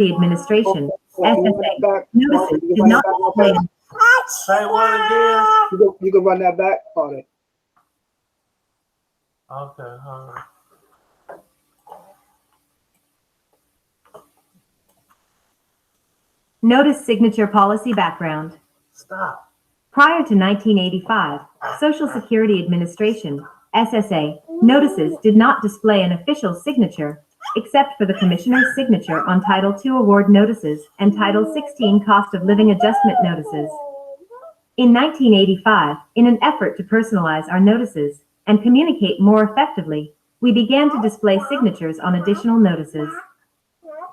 the administration, Can you run that SSA, back? notices You can did run that not back real display. quick? Say what again? You can run that back on it. Okay, hold on. Notice signature policy background. Stop. Prior to 1985, Social Security Administration, SSA, notices did not display an official signature, except for the Commissioner's signature on Title II award notices and Title 16 cost of living adjustment notices. In 1985, in an effort to personalize our notices and communicate more effectively, we began to display signatures on additional notices.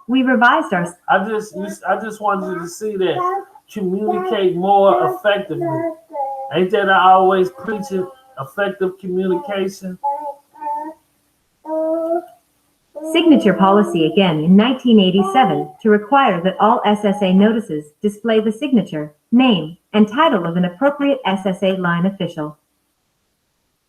We revised our. I just wanted you to see that communicate more effectively. Ain't that I always preaching effective communication? Signature policy again in 1987 to require that all SSA notices display the signature, name, and title of an appropriate SSA line official.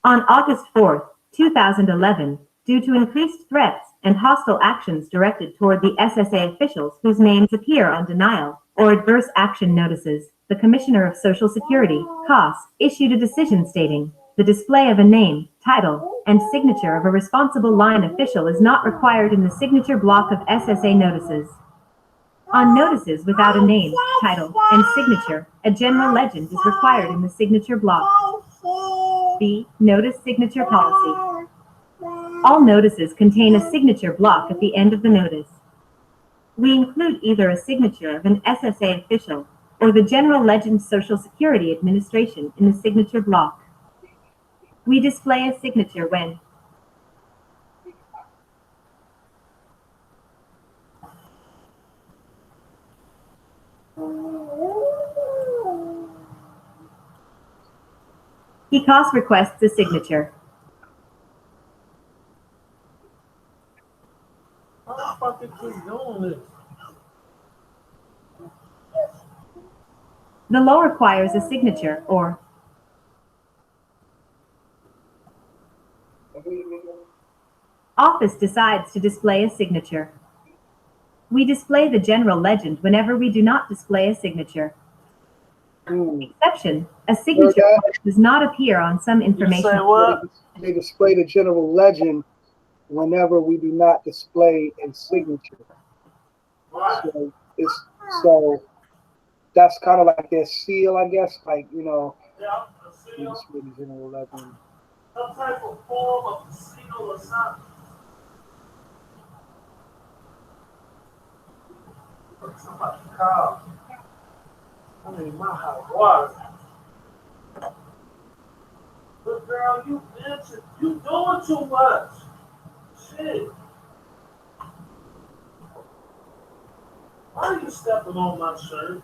On August 4, 2011, due to increased threats and hostile actions directed toward the SSA officials whose names appear on denial or adverse action notices, the Commissioner of Social Security, COS, issued a decision stating, the display of a name, title, and signature of a responsible line official is not required in the signature block of SSA notices. On notices without a name, title, and signature, a general legend is required in the signature block. B. Notice signature policy. All notices contain a signature block at the end of the notice. We include either a signature of an SSA official or the general legend Social Security Administration in the signature block. We display a signature when PCOS requests a signature. How the fuck it keep doing this? The law requires a signature or office decides to display a signature. We display the general legend whenever we do not display a signature. Exception, a signature does not appear on some information. You say what? They display the general legend whenever we do not display a signature. Right. So that's kind of like their seal, I guess. Like, you know, Yeah, they display the general legend. some type of form of seal or something. Somebody called. I need my hot water. But girl, you doing too much. Shit. Why are you stepping on my shirt?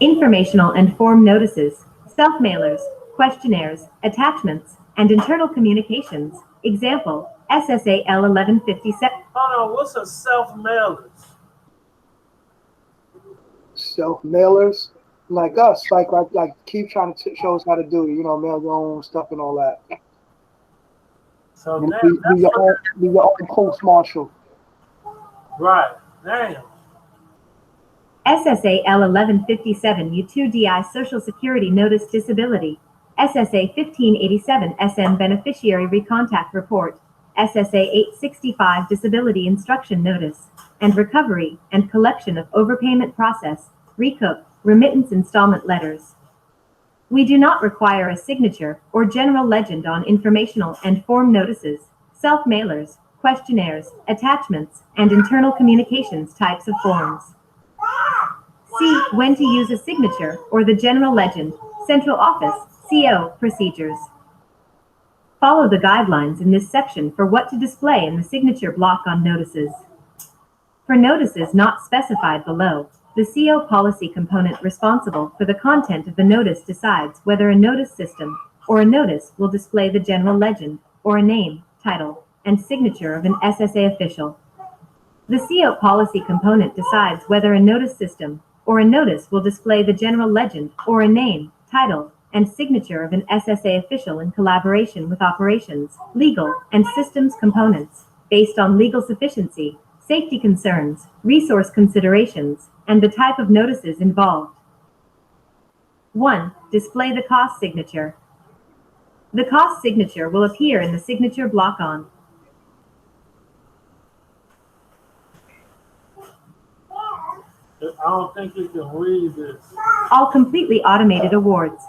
Informational and form notices, self-mailers, questionnaires, attachments, and internal communications. Example, SSA L1157. Hold on, what's a self-mailers? Self-mailers, like us, like keep trying to show us how to do it, you know, mail your own stuff and all that. So And damn, be your own post marshal. right, damn. SSA L1157 U2DI Social Security Notice Disability. SSA 1587 SM Beneficiary Recontact Report. SSA 865 Disability Instruction Notice. And Recovery and Collection of Overpayment Process. RECOOP, Remittance Installment Letters. We do not require a signature or general legend on informational and form notices, self-mailers, questionnaires, attachments, and internal communications types of forms. See when to use a signature or the general legend, Central Office, CO, procedures. Follow the guidelines in this section for what to display in the signature block on notices. For notices not specified below, the CO policy component responsible for the content of the notice decides whether a notice system or a notice will display the general legend or a name, title, and signature of an SSA official. The CO policy component decides whether a notice system or a notice will display the general legend or a name, title, and signature of an SSA official in collaboration with operations, legal, and systems components, based on legal sufficiency, safety concerns, resource considerations, and the type of notices involved. 1. Display the cost signature. The cost signature will appear in the signature block on I don't think you can read this. all completely automated awards.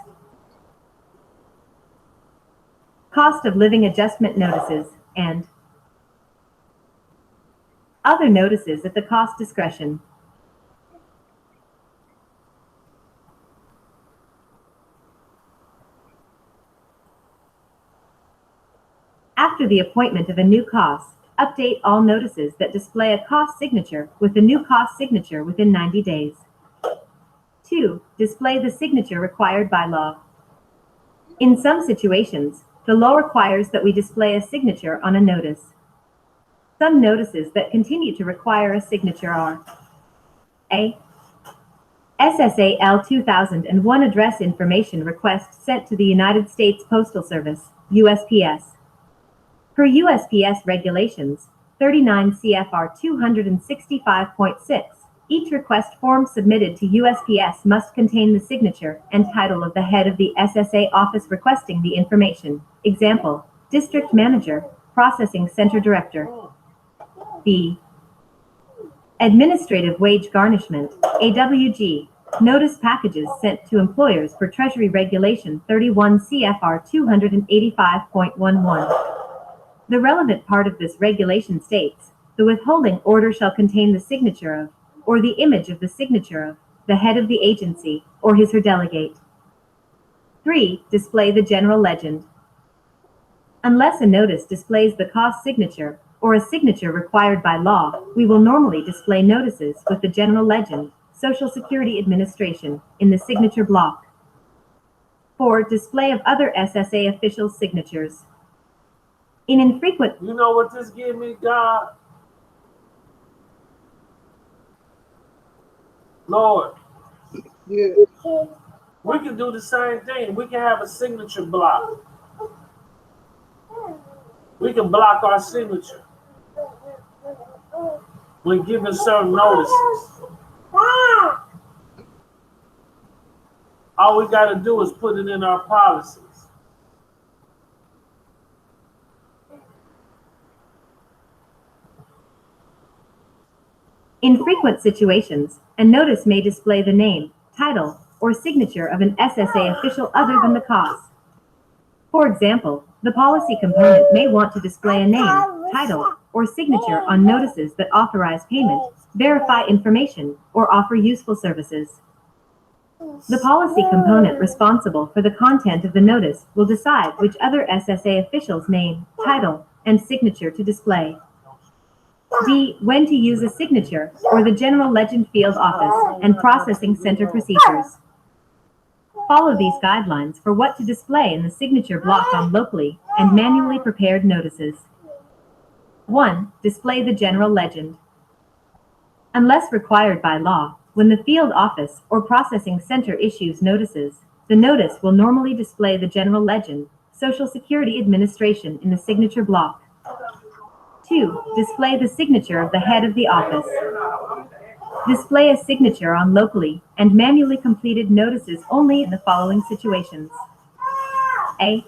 Cost of living adjustment notices, and other notices at the cost discretion. After the appointment of a new cost, update all notices that display a cost signature with the new cost signature within 90 days. 2. Display the signature required by law. In some situations, the law requires that we display a signature on a notice. Some notices that continue to require a signature are A. SSA L-2001 Address Information Request sent to the United States Postal Service, USPS. Per USPS Regulations, 39 CFR 265.6, each request form submitted to USPS must contain the signature and title of the head of the SSA office requesting the information. Example, District Manager, Processing Center Director. B. Administrative Wage Garnishment, AWG, notice packages sent to employers per Treasury Regulation 31 CFR 285.11. The relevant part of this regulation states, the withholding order shall contain the signature of, or the image of the signature of, the head of the agency, or his or delegate. 3. Display the general legend. Unless a notice displays the cost signature, or a signature required by law, we will normally display notices with the general legend, Social Security Administration, in the signature block. 4. Display of other SSA officials' signatures. In infrequent... You know what this give me, God? Lord, Yeah. we can do the same thing. We can have a signature block. We can block our signature when giving certain notices. All we got to do is put it in our policies. In frequent situations, a notice may display the name, title, or signature of an SSA official other than the cost. For example, the policy component may want to display a name, title, or signature on notices that authorize payment, verify information, or offer useful services. The policy component responsible for the content of the notice will decide which other SSA official's name, title, and signature to display. D. When to use a signature, or the general legend field office, and processing center procedures. Follow these guidelines for what to display in the signature block on locally and manually prepared notices. 1. Display the general legend. Unless required by law, when the field office or processing center issues notices, the notice will normally display the general legend, Social Security Administration, in the signature block. 2. Display the signature of the head of the office. Display a signature on locally and manually completed notices only in the following situations. A.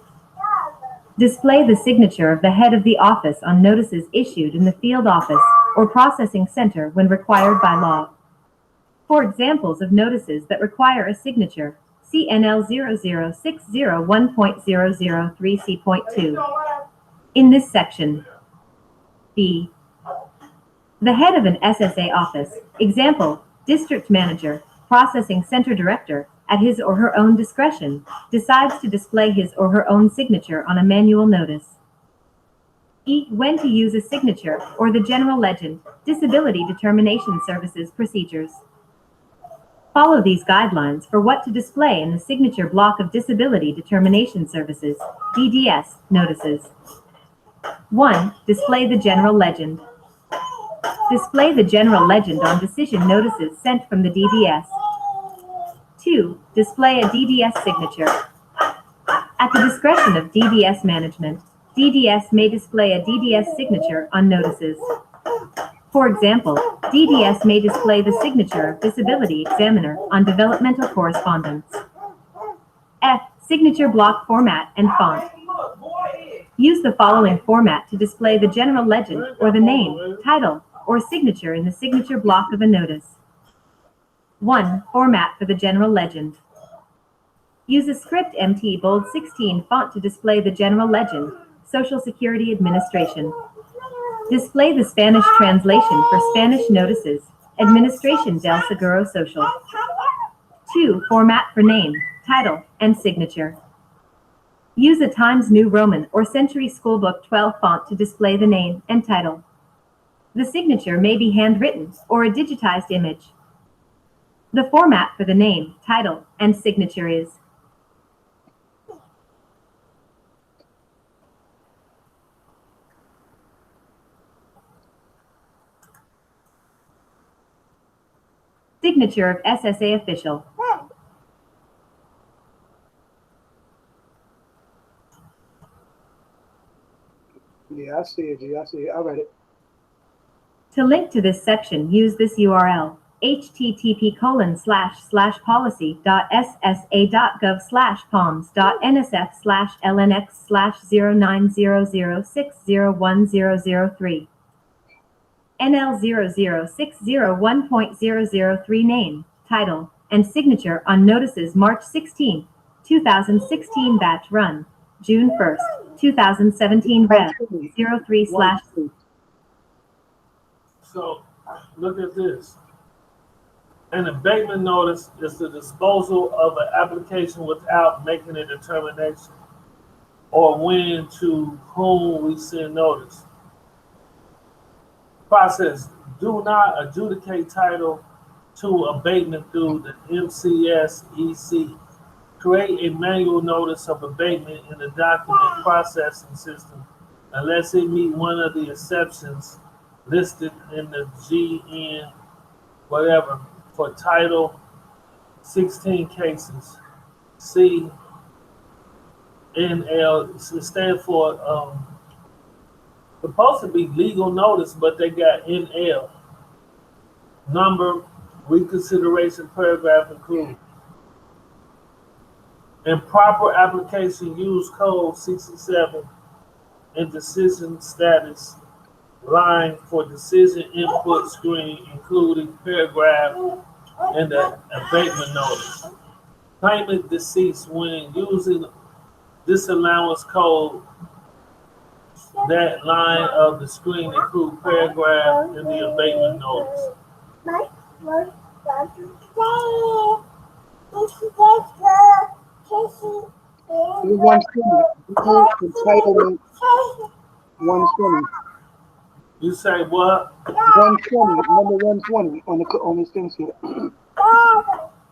Display the signature of the head of the office on notices issued in the field office or processing center when required by law. For examples of notices that require a signature, see NL 00601.003C.2. In this section, B. The head of an SSA office, example, District Manager, Processing Center Director, at his or her own discretion, decides to display his or her own signature on a manual notice. E. When to use a signature, or the general legend, Disability Determination Services procedures. Follow these guidelines for what to display in the signature block of Disability Determination Services, DDS, notices. 1. Display the general legend. Display the general legend on decision notices sent from the DDS. 2. Display a DDS signature. At the discretion of DDS management, DDS may display a DDS signature on notices. For example, DDS may display the signature of Disability Examiner on developmental correspondence. F. Signature block format and font. Use the following format to display the general legend or the name, title, or signature in the signature block of a notice. 1. Format for the general legend. Use a script MT bold 16 font to display the general legend, Social Security Administration. Display the Spanish translation for Spanish notices, Administración del Seguro Social. 2. Format for name, title, and signature. Use a Times New Roman or Century Schoolbook 12 font to display the name and title. The signature may be handwritten or a digitized image. The format for the name, title, and signature is signature of SSA official. Yeah, I see it, G. I see it. I read it. To link to this section, use this URL, http://palsy.ssa.gov/palms.nsf/lnx/0900601003. NL00601.003 name, title, and signature on notices March 16, 2016 batch run, June 1st, 2017 rev 03 slash. So look at this. An abatement notice is the disposal of an application without making a determination or when to whom we send notice. Process: do not adjudicate title to abatement through the MCS-EC. Create a manual notice of abatement in the document processing system unless it meet one of the exceptions listed in the GN whatever for Title 16 cases. C NL stand for supposed to be legal notice, but they got NL. Number, reconsideration paragraph included. Improper application use code 67 and decision status line for decision input screen, including paragraph and the abatement notice. Payment deceased when using disallowance code. That line of the screen include paragraph and the abatement notice. Entitlement 120. You say what? 120, number 120 on this thing here.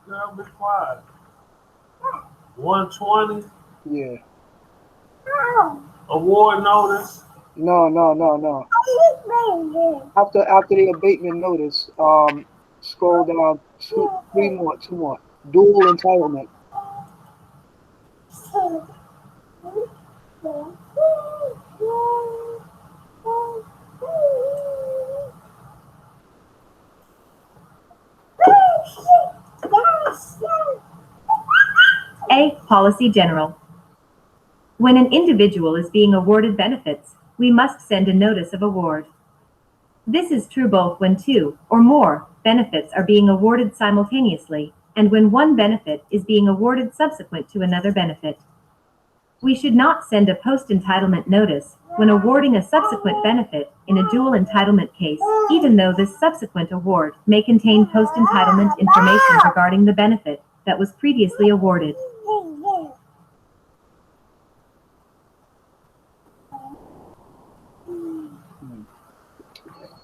Girl, be quiet. 120? Yeah. Award notice? No. After the abatement notice, scroll down two more. Dual entitlement. A. Policy General. When an individual is being awarded benefits, we must send a notice of award. This is true both when two or more benefits are being awarded simultaneously and when one benefit is being awarded subsequent to another benefit. We should not send a post-entitlement notice when awarding a subsequent benefit in a dual entitlement case, even though this subsequent award may contain post-entitlement information regarding the benefit that was previously awarded.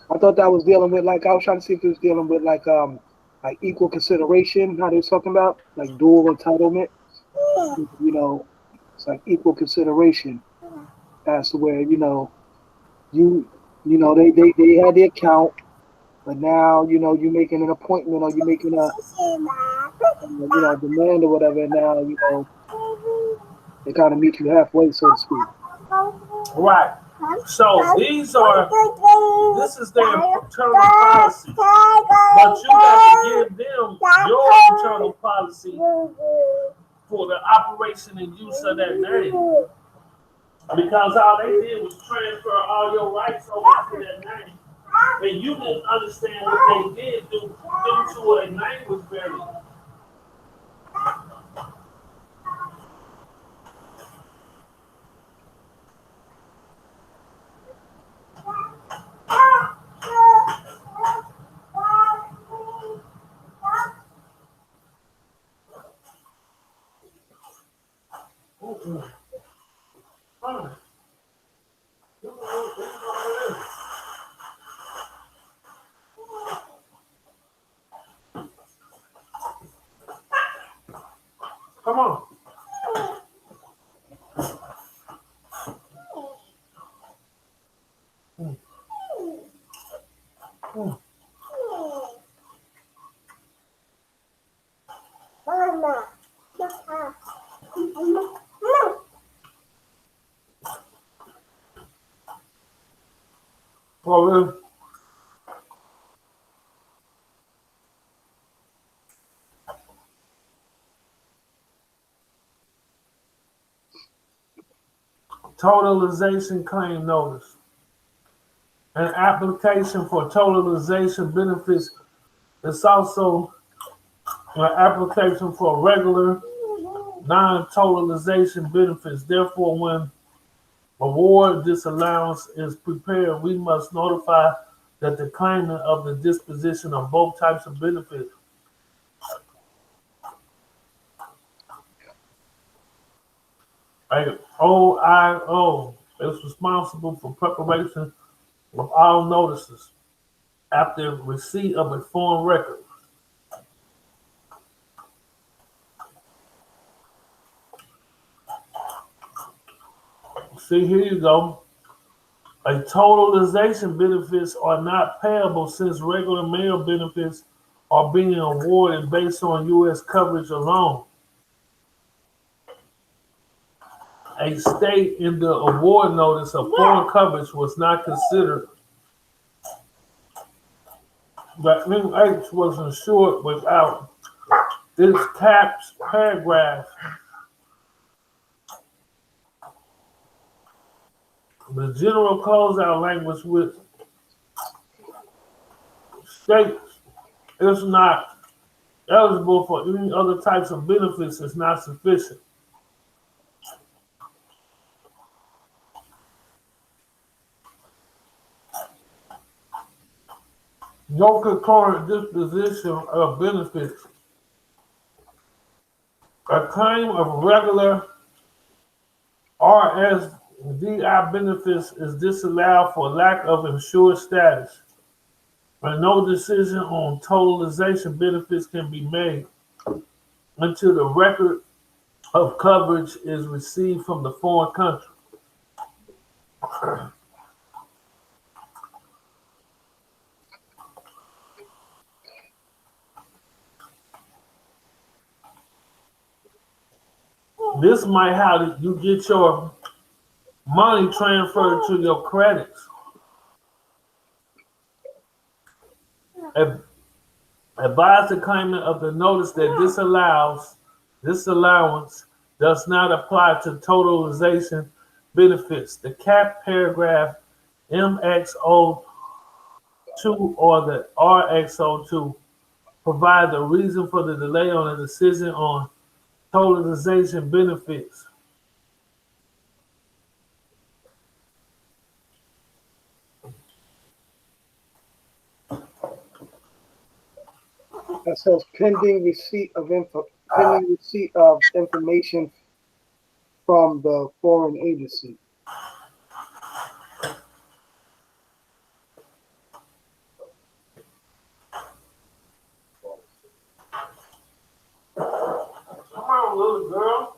I thought that was dealing with, like, I was trying to see if it was dealing with like equal consideration, how they was talking about, like dual entitlement. You know, it's like equal consideration as to where, you know, they had the account, but now, you know, you're making an appointment or you're making demand or whatever. And now, they kind of meet you halfway, so to speak. Right. So this is their internal policy. But you got to give them your internal policy for the operation and use of that name. Because all they did was transfer all your rights over to that name. And you didn't understand what they did due to a language barrier. Come on. Well, totalization claim notice. An application for totalization benefits is also an application for regular non-totalization benefits. Therefore, when award disallowance is prepared, we must notify that the claimant of the disposition of both types of benefits. OIO is responsible for preparation of all notices after receipt of a form record. See, here you go. A totalization benefits are not payable since regular mail benefits are being awarded based on U.S. coverage alone. A state in the award notice of foreign coverage was not considered. But MH was insured without this caps paragraph. The general closeout language which states it's not eligible for any other types of benefits is not sufficient. No concurrent disposition of benefits. A claim of regular RSDI benefits is disallowed for lack of insured status, and no decision on totalization benefits can be made until the record of coverage is received from the foreign country. This might how you get your money transferred to your credits. Advise the claimant of the notice that this allowance does not apply to totalization benefits. The cap paragraph MX02 or the RX02 provide the reason for the delay on a decision on totalization benefits. That says pending receipt of information from the foreign agency. Come on, little girl.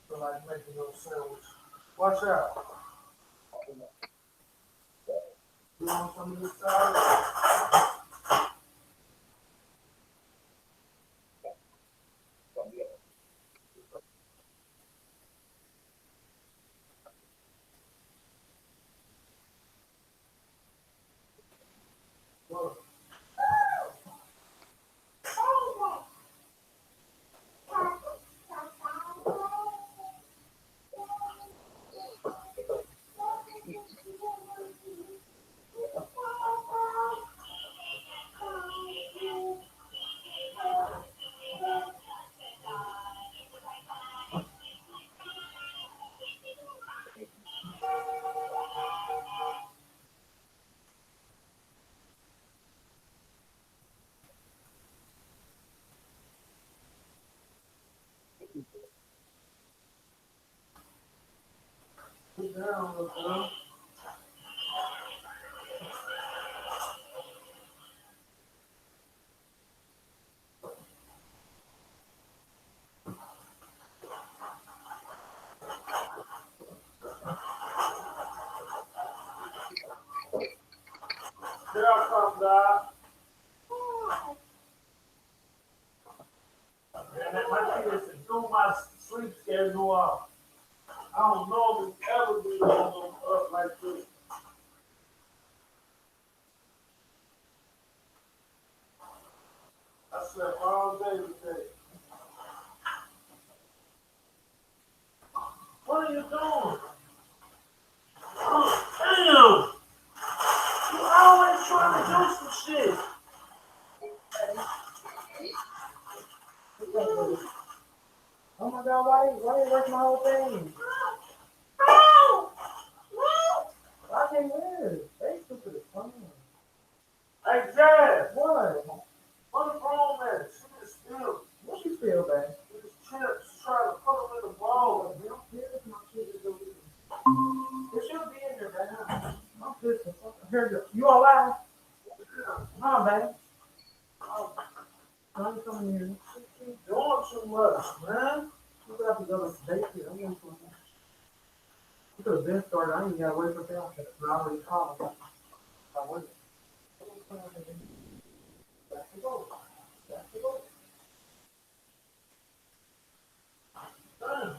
Feel like making no sandwich. Watch out. want some of this salad? Sit down, little girl. Here I come, God. Man, my kids threw my sleep schedule off. I don't normally ever be on up like this. I slept all day today. What are you doing? Oh, damn! You always trying to do some shit. Oh my God, why you working my whole thing? I can't live. They stupid as fun. Hey, Jazz, What? what's wrong with it? She is still. What you feel, babe? These chips trying to put them in the bowl. You don't care if my kids are doing it. It should be in there, babe. I'm pissed the fuck. Here, you all right? Huh, babe? Oh, I'm coming here. Doing too much, man. You could have to go to the daycare. I'm going to. You could have been started. I ain't got to wait for them. I already called. I waited. Back to go. Back to go. Damn.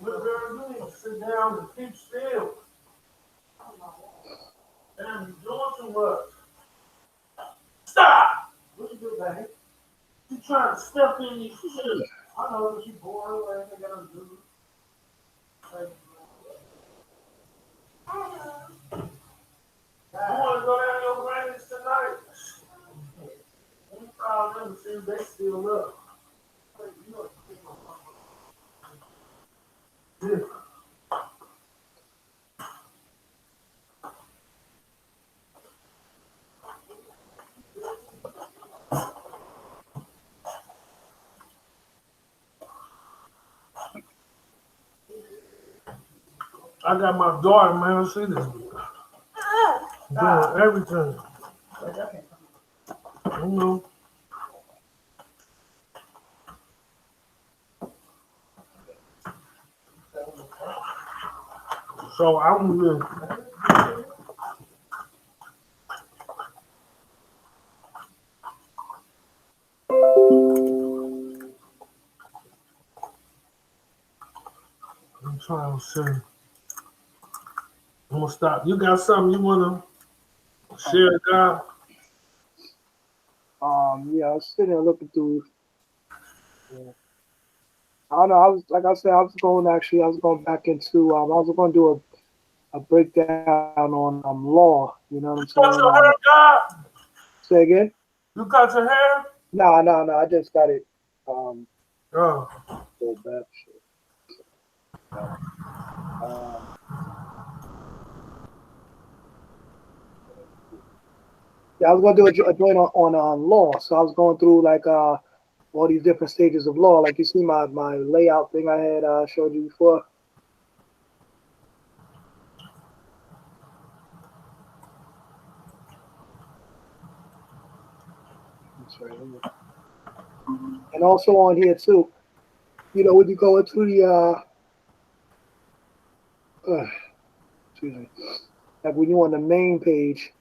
Little girl, you need to sit down and keep still. Damn, you doing too much. Stop! What you do, babe? You trying to step in these chips. I know that you bored or anything got to do. You want to go down your granny's tonight? We call them and see if they still up. Yeah. I got my daughter, man. She just doing everything. You know. So I'm just I'm trying to see. I'm gonna stop. You got something you wanna share, God? Yeah, I was sitting there looking through. Yeah. I don't know. I was like I said, I was going back into. I was going to do a breakdown on law. You know what I'm You cut saying? your hair, God? Say again? You cut your hair? No. I just got it. Oh. So bad shit. Um, yeah, I was going to do a joint on law. So I was going through like all these different stages of law. Like you see my layout thing I had showed you before. That's right. And also on here too, when you go into the excuse me, like when you're on the main page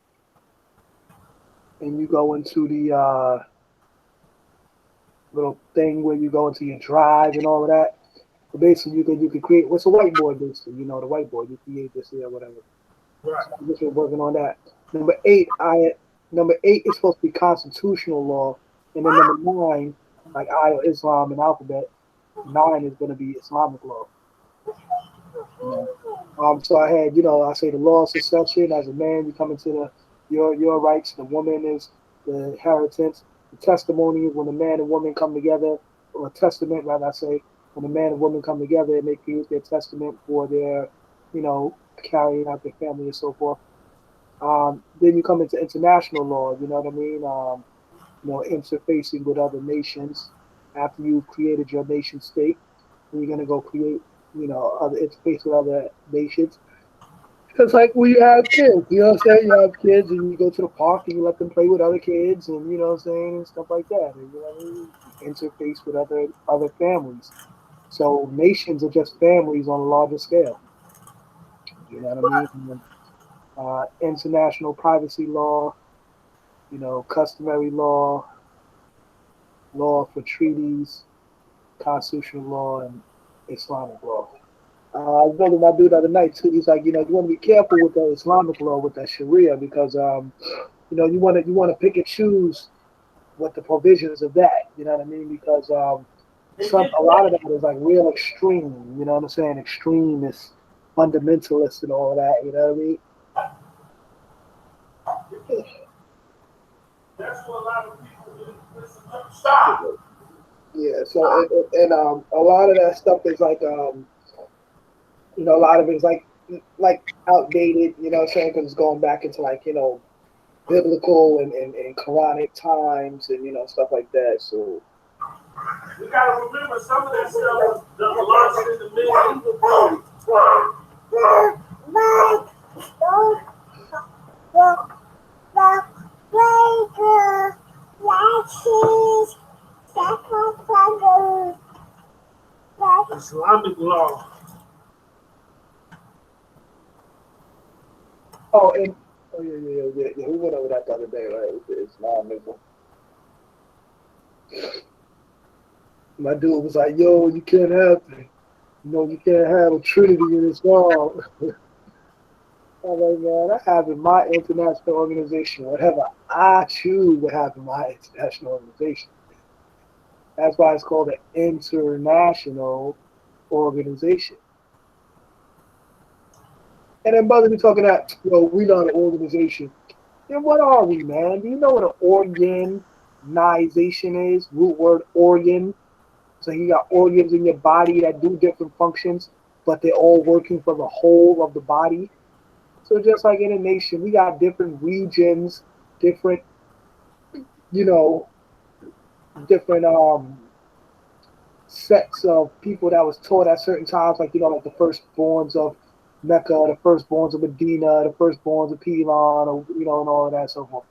and you go into the little thing where you go into your drive and all of that. So basically, you can create what's a whiteboard basically. You know, the whiteboard you create this or whatever. Right. So I'm just working on that. Number eight is supposed to be constitutional law, and then number nine, like Islam and alphabet, nine is going to be Islamic law. You know? So I had, I say the law of succession. As a man, you come into your rights. The woman is the inheritance. The testimony is when a man and woman come together, or a testament, rather I say, when a man and woman come together and they use their testament for their, carrying out their family and so forth. Then you come into international law. You know what I mean? Interfacing with other nations after you've created your nation state. And you're gonna go create, other interface with other nations. It's like when you have kids, you know what I'm saying? You have kids and you go to the park and you let them play with other kids and you know what I'm saying, and stuff like that. And you know what I mean? Interface with other families. So nations are just families on a larger scale. You know what I mean? And then, international privacy law, customary law, law for treaties, constitutional law, and Islamic law. I was talking to my dude the other night too. He's like, you want to be careful with that Islamic law, with that Sharia, because you want to pick and choose what the provisions of that. You know what I mean? Because a lot of that is like real extreme. You know what I'm saying? Extremist, fundamentalist, and all of that. You know what I mean? That's what a lot of people do. Stop. Yeah. So a lot of that stuff is like a lot of it is like outdated. You know what I'm saying? Because it's going back into like biblical and Quranic times and stuff like that. So We gotta remember some of that stuff that belongs in the medieval. Islamic law. Yeah. We went over that the other day, right? It's Islamism. My dude was like, "Yo, you can't have, you can't have a Trinity in Islam." I'm like, man, I have in my international organization whatever I choose to have in my international organization. That's why it's called an international organization. And then brothers be talking that, we're not an organization. Then what are we, man? Do you know what an organization is? Root word organ. So you got organs in your body that do different functions, but they're all working for the whole of the body. So just like in a nation, we got different regions, different, you know, different sets of people that was taught at certain times, like like the firstborns of Mecca, the firstborns of Medina, the firstborns of Pilon, or and all of that so forth.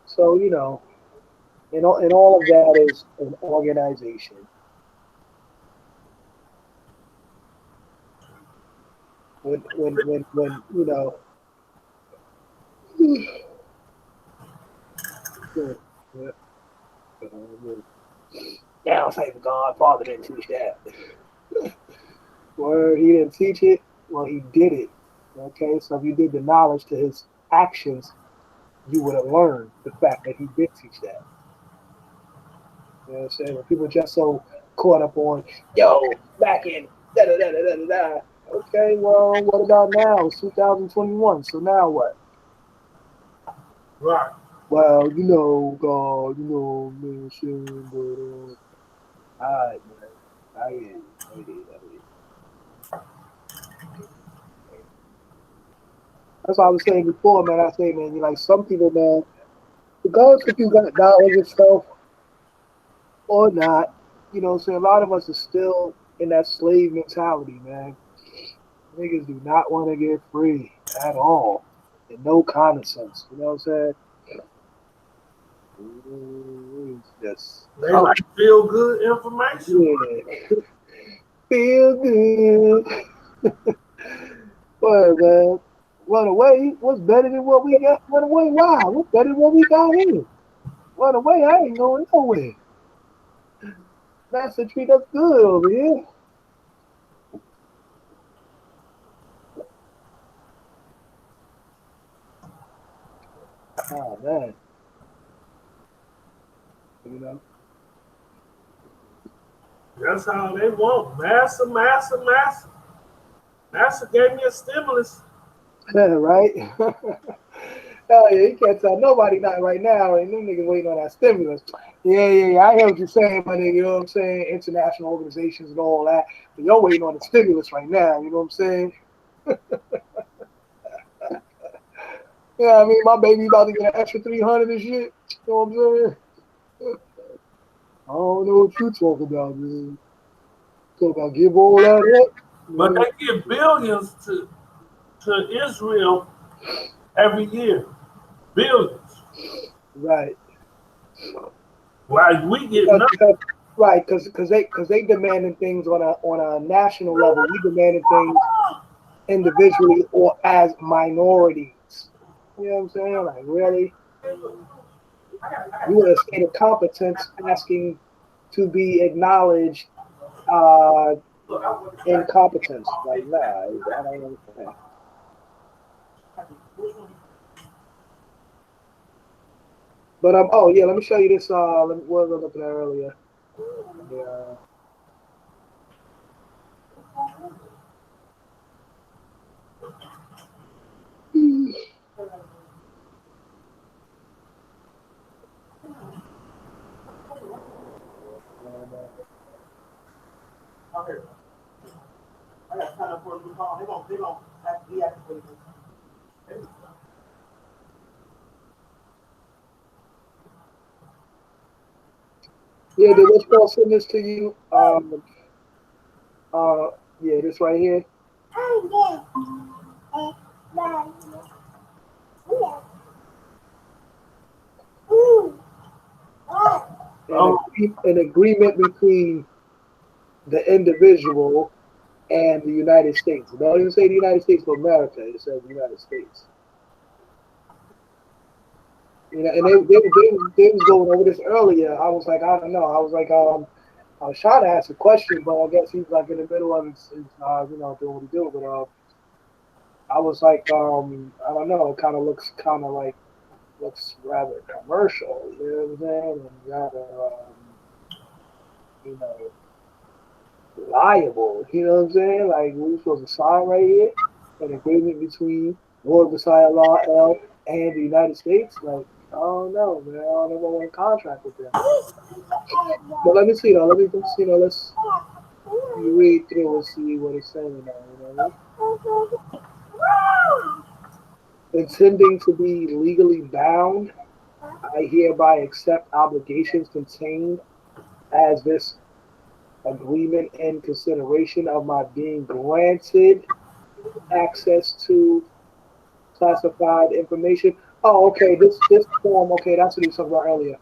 So and all of that is an organization. When yeah, now it's like Godfather didn't teach that. Word, he didn't teach it. Well, he did it. Okay, so if you did the knowledge to his actions, you would have learned the fact that he did teach that. You know what I'm saying? When people just so caught up on, back in da da da da da da. Okay, well, what about now? It's 2021. So now what? Right. Well, God, man, sin, but all right, man. I hear you. I hear you. That's what I was saying before, man. I say, man, you like some people, man, regardless if you got knowledge yourself or not, a lot of us are still in that slave mentality, man. Niggas do not want to get free at all. In no kind of sense. You know what I'm saying? It's just They like feel good information. yeah. Feel good. Boy, man. Run away? What's better than what we got? Run away? Why? What's better than what we got here? Run away? I ain't going nowhere. Master treat us good over here. Oh man. You know. That's how they want. Massa, massa, massa. Massa gave me a stimulus. Right? Hell yeah, you can't tell nobody not right now, and them niggas waiting on that stimulus. Yeah. I hear what you're saying, my nigga. You know what I'm saying? International organizations and all that. But you're waiting on the stimulus right now. You know what I'm saying? Yeah, I mean, my baby about to get an extra 300 and shit. You know what I'm saying? I don't know what you talk about, man. Talk about give all that up. But Man. they give billions to Israel every year. Billions. Right. While we get nothing. Right, because they demanding things on a national level. We demanding things individually or as minorities. You know what I'm saying? Like really, you in a state of competence asking to be acknowledged incompetence. Like nah, I don't understand. But oh yeah, let me show you this. What was I looking at earlier? Yeah. Okay. I got to sign up for a new call. They gonna have to deactivate it. Yeah, did this Paul send this to you? Yeah, this right here. An agreement between the individual and the United States. It don't even say the United States of America. It says the United States. You know, and they was going over this earlier. I was like, I don't know. I was like, I was trying to ask a question, but I guess he's like in the middle of his you know, doing what he do. But I was like, I don't know. It kind of looks looks rather commercial. You know what I'm saying? And rather, you know, liable. You know what I'm saying? Like we supposed to sign right here an agreement between Lord Messiah Allah L and the United States. Like I don't know, man. I don't ever want to contract with them. But let me see though. Let me just let's read through and see what it's saying now. You know what I mean? Intending to be legally bound, I hereby accept obligations contained as this agreement in consideration of my being granted access to classified information. Oh, okay. This form. Okay, that's what he was talking about earlier.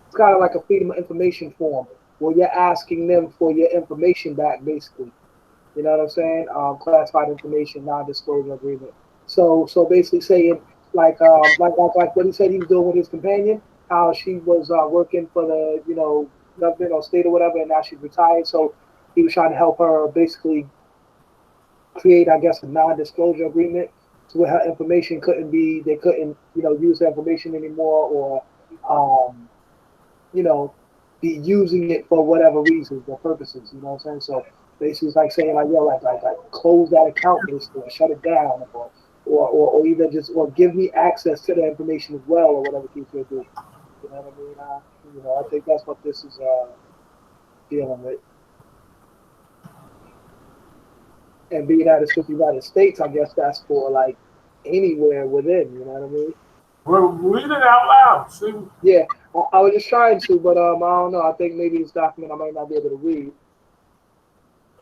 It's kind of like a freedom of information form where you're asking them for your information back, basically. You know what I'm saying? Classified information, non-disclosure agreement. So basically saying like what he said he was doing with his companion, how she was working for the government or state or whatever, and now she's retired. So he was trying to help her basically create, I guess, a non-disclosure agreement to where her information they couldn't use her information anymore, or you know, be using it for whatever reasons or purposes. You know what I'm saying? So basically, it's like saying like, yo, like close that account basically, or shut it down, or either just or give me access to the information as well, or whatever case may be. You know what I mean? I think that's what this is dealing with. And being that it's with the United States, I guess that's for like anywhere within. You know what I mean? We're reading it out loud. See? Yeah, I was just trying to, but I don't know. I think maybe this document I might not be able to read.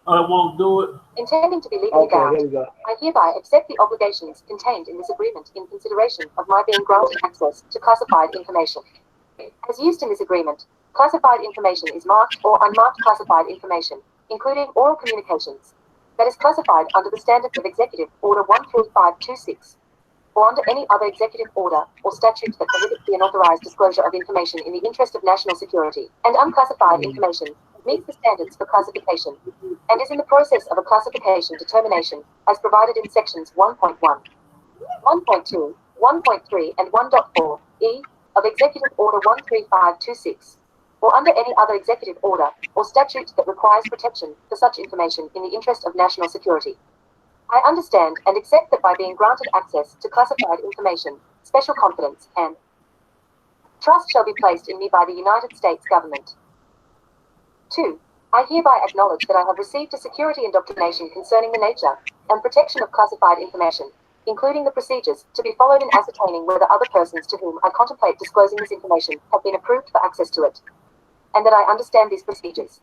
I won't do it. Intending to be legally bound, here we go. I hereby accept the obligations contained in this agreement in consideration of my being granted access to classified information. As used in this agreement, classified information is marked or unmarked classified information, including oral communications. that is classified under the standards of Executive Order 13526, or under any other executive order or statute that prohibits the unauthorized disclosure of information in the interest of national security, and unclassified information meets the standards for classification, and is in the process of a classification determination as provided in sections 1.1, 1.2, 1.3, and 1.4 e of Executive Order 13526, or under any other executive order or statute that requires protection for such information in the interest of national security. I understand and accept that by being granted access to classified information, special confidence and trust shall be placed in me by the United States government. 2. I hereby acknowledge that I have received a security indoctrination concerning the nature and protection of classified information, including the procedures to be followed in ascertaining whether other persons to whom I contemplate disclosing this information have been approved for access to it, and that I understand these procedures.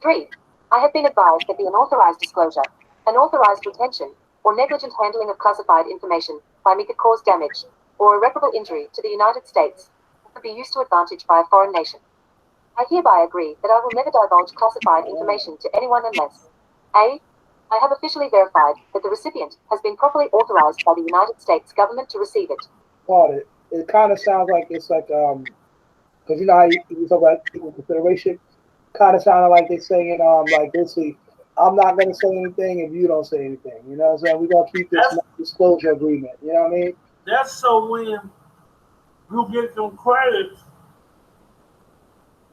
3. I have been advised that the unauthorized disclosure, unauthorized retention, or negligent handling of classified information by me could cause damage or irreparable injury to the United States, or could be used to advantage by a foreign nation. I hereby agree that I will never divulge classified information to anyone unless A. I have officially verified that the recipient has been properly authorized by the United States government to receive it. Got it. It kind of sounds like it's like because you know how you talk about equal consideration. Kind of sounded like they're saying like basically, I'm not gonna say anything if you don't say anything. You know what I'm saying? We're gonna keep this disclosure agreement. You know what I mean? That's so when you get them credits,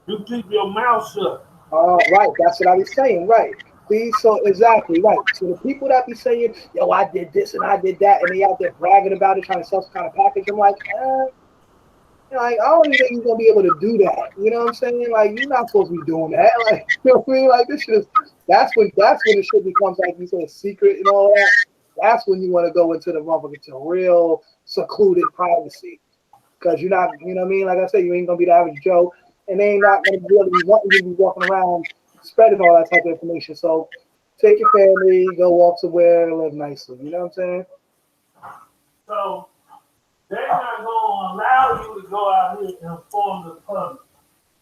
you keep your mouth shut. Right. That's what I was saying. Right. See, so exactly right. So the people that be saying, "Yo, I did this and I did that," and they out there bragging about it, trying to sell some kind of package, I'm like, like, I don't even think you're gonna be able to do that. You know what I'm saying? Like, you're not supposed to be doing that. Like, you know what I mean? Like, this shit is that's when the shit becomes like you said, secret and all that. That's when you want to go into the motherfucker to real secluded privacy. Because you're not, you know what I mean? Like I said, you ain't gonna be the average Joe, and they ain't not gonna really be wanting you to be walking around spreading all that type of information. So take your family, go walk somewhere, live nicely. You know what I'm saying? So they're not gonna allow you to go out here and inform the public.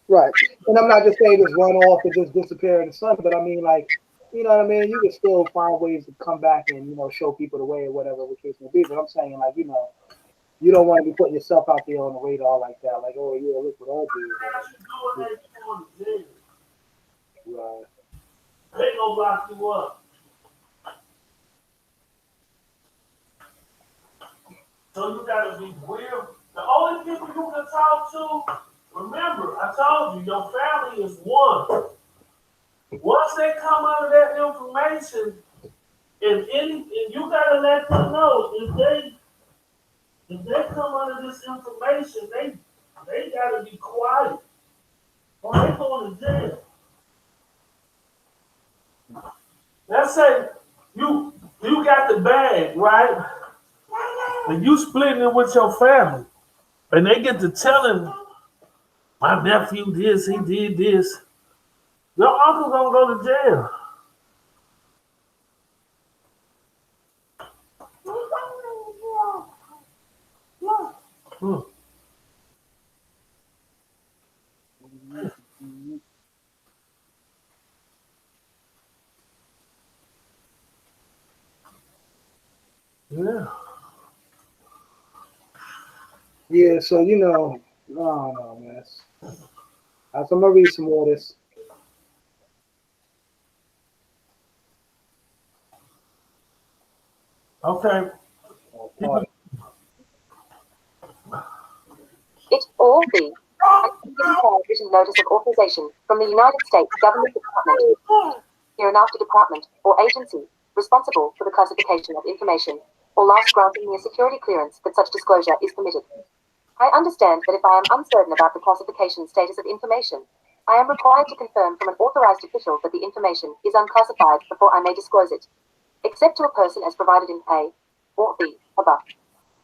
Right. And I'm not just saying just run off and just disappear in the sun, but I mean like, you know what I mean? You can still find ways to come back and, you know, show people the way or whatever the case may be. But I'm saying like, you know, you don't want to be putting yourself out there on the radar like that. Like, oh yeah, look what I What you doing, they going to jail. did. Right. They gonna lock you up. So you gotta be real. The only people you can talk to, remember, I told you, your family is one. Once they come out of that information, and you gotta let them know if they come out of this information, they gotta be quiet, or they going to jail. Let's say you got the bag, right? And you splitting it with your family, and they get to telling my nephew this, he did this. Your uncle gonna go to jail. Hmm. Yeah. Yeah, so you know, I don't know, man. I'm gonna read some more of this. Okay. It or B. I require written notice of authorization from the United States Government Department, hereinafter department or agency responsible for the classification of information, or last granting me a security clearance that such disclosure is permitted. I understand that if I am uncertain about the classification status of information, I am required to confirm from an authorized official that the information is unclassified before I may disclose it, except to a person as provided in A or B above.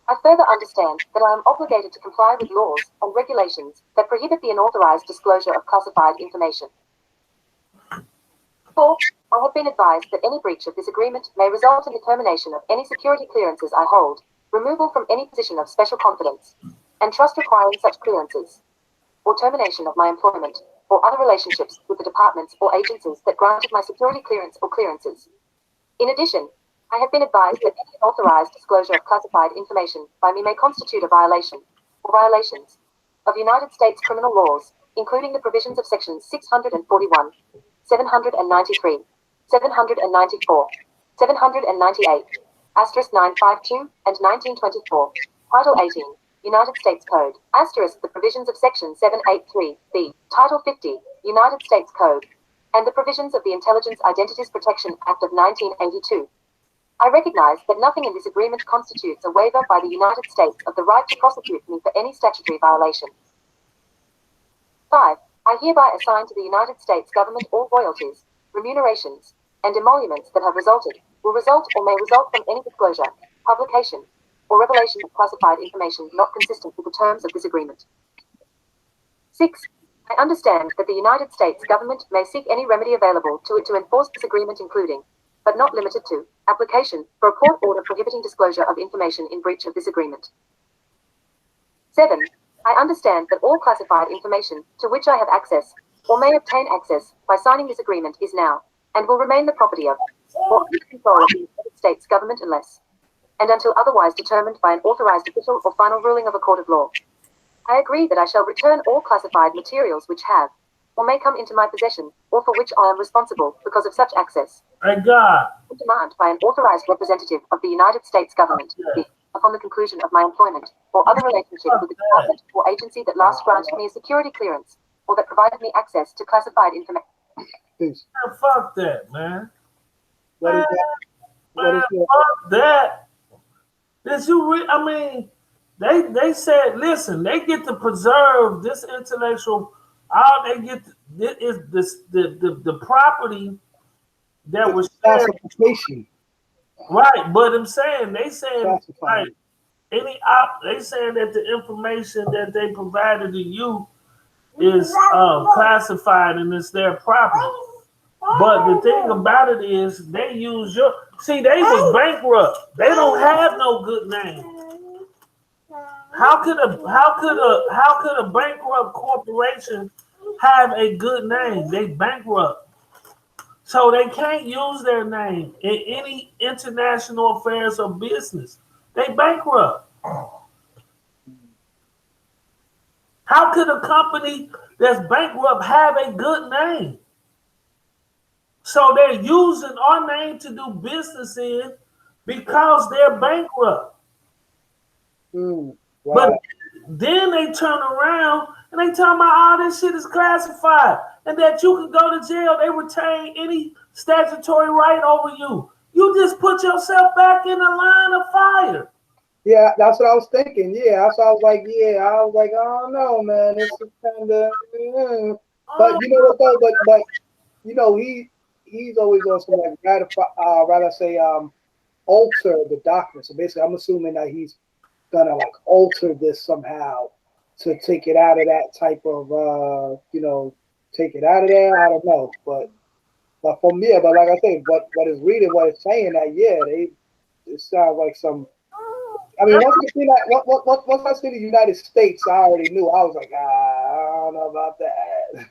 I further understand that I am obligated to comply with laws and regulations that prohibit the unauthorized disclosure of classified information. 4. I have been advised that any breach of this agreement may result in the termination of any security clearances I hold, removal from any position of special confidence and trust requiring such clearances, or termination of my employment or other relationships with the departments or agencies that granted my security clearance or clearances. In addition, I have been advised that any unauthorized disclosure of classified information by me may constitute a violation or violations of United States criminal laws, including the provisions of sections 641, 793, 794, 798, asterisk 952, and 1924, Title 18, United States Code, asterisk the provisions of section 783b, Title 50, United States Code, and the provisions of the Intelligence Identities Protection Act of 1982. I recognize that nothing in this agreement constitutes a waiver by the United States of the right to prosecute me for any statutory violation. 5. I hereby assign to the United States government all royalties, remunerations, and emoluments that have resulted, will result, or may result from any disclosure, publication, or revelation of classified information not consistent with the terms of this agreement. 6. I understand that the United States government may seek any remedy available to it to enforce this agreement, including, but not limited to, application for a court order prohibiting disclosure of information in breach of this agreement. 7. I understand that all classified information to which I have access, or may obtain access, by signing this agreement is now, and will remain the property of, or under the control of the United States government unless, and until otherwise determined by an authorized official or final ruling of a court of law. I agree that I shall return all classified materials which have, or may come into my possession, or for which I am responsible because of such access. Thank God. Demand by an authorized representative of the United States government, if, upon the conclusion of my employment, or other relationship with the department or agency that last granted me a security clearance, or that provided me access to classified information. Man, fuck that, man. What is that? What is that? Fuck that. Did you I mean, they said, listen, they get to preserve this intellectual. All they get is this the property that was shared. Classification. Right, but I'm saying they saying Classified. like they saying that the information that they provided to you is classified and it's their property. But the thing about it is they use your they was bankrupt. They don't have no good name. How could a bankrupt corporation have a good name? They bankrupt. So they can't use their name in any international affairs or business. They bankrupt. How could a company that's bankrupt have a good name? So they're using our name to do business in because they're bankrupt. Right. But then they turn around and they talk about all this shit is classified and that you can go to jail. They retain any statutory right over you. You just put yourself back in the line of fire. Yeah, that's what I was thinking. Yeah, that's what I was like. Yeah, I was like, I don't know, man. This is kind of. But you know what though? But you know he's always also like alter the document. So basically, I'm assuming that he's gonna like alter this somehow to take it out of that type of take it out of there. I don't know, but for me, but like I said, what is reading, what it's saying that it sounds like some. I mean, once I see the United States, I already knew. I was like, I don't know about that.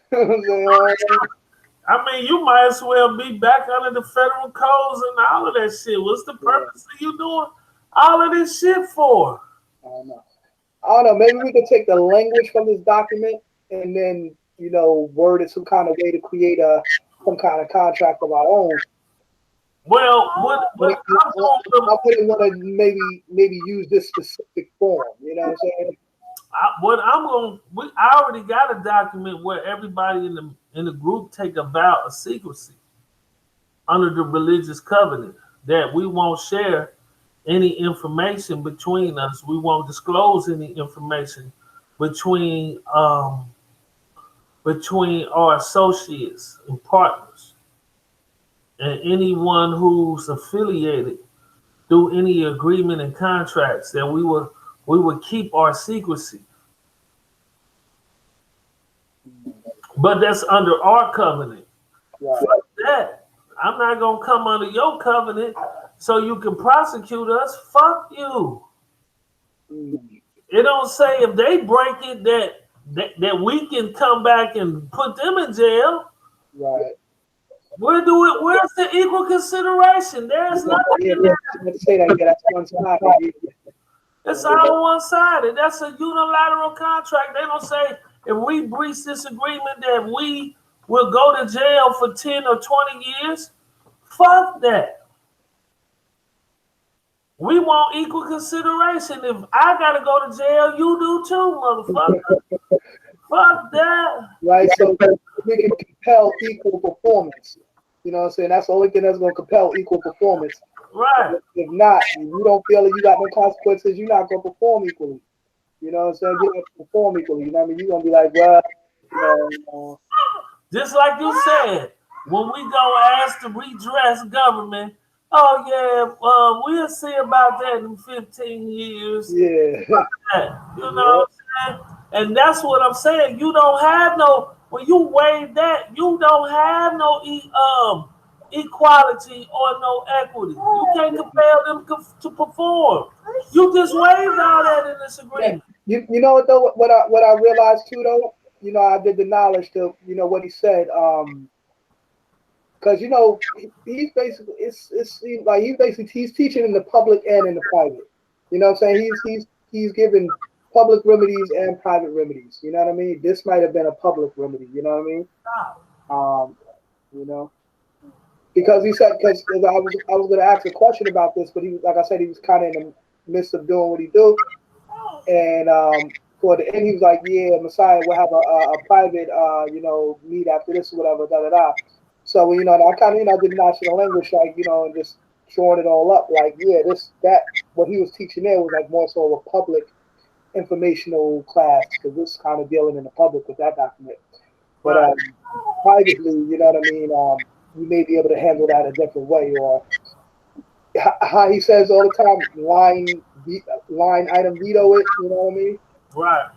I mean, you might as well be back under the federal codes and all of that shit. What's the purpose of you doing all of this shit for? I don't know. Maybe we could take the language from this document and then, word it some kind of way to create some kind of contract of our own. Well, I wouldn't want to maybe use this specific form. You know what I'm saying? I already got a document where everybody in the group take a vow of secrecy under the religious covenant that we won't share any information between us. We won't disclose any information between our associates and partners and anyone who's affiliated through any agreement and contracts, that we would keep our secrecy. But that's under our covenant. Right. Fuck that. I'm not gonna come under your covenant so you can prosecute us. Fuck you. It don't say if they break it that that we can come back and put them in jail. Right. Where's the equal consideration? There's nothing Yeah, in there. let's say that. Yeah, that's one side. It's all one-sided. That's a unilateral contract. They don't say if we breach this agreement that we will go to jail for 10 or 20 years. Fuck that. We want equal consideration. If I gotta go to jail, you do too, motherfucker. Fuck that. Right. So we can compel equal performance. You know what I'm saying? That's the only thing that's going to compel equal performance. Right. If not, if you don't feel that you got no consequences, you're not going to perform equally. You know what I'm saying? You don't perform equally. You know what I mean? You're going to be like, well, you know. Just like you said, when we go ask to redress government, oh yeah, we'll see about that in 15 years. Yeah. You know what I'm saying? And that's what I'm saying. You don't have no, when you waive that, you don't have no equality or no equity. You can't compel them to perform. You just waived all that in this agreement. You know what though? What I realized too though, you know, I did the knowledge to, you know, what he said. Because you know he's basically it's like he's teaching in the public and in the private. You know what I'm saying? He's giving public remedies and private remedies. You know what I mean? This might have been a public remedy. You know what I mean? You know, because he said because I was going to ask a question about this, but he, like I said, he was kind of in the midst of doing what he do, and for the end he was like, yeah, Messiah will have a private you know, meet after this or whatever, da da da. So, you know, I kind of, you know, did national language, like, you know, and just showing it all up, like, yeah, what he was teaching there was like more so of a public informational class, because this kind of dealing in the public with that document. But privately, you know what I mean, you may be able to handle that a different way, or how he says all the time, line item veto it, you know what I mean? Right.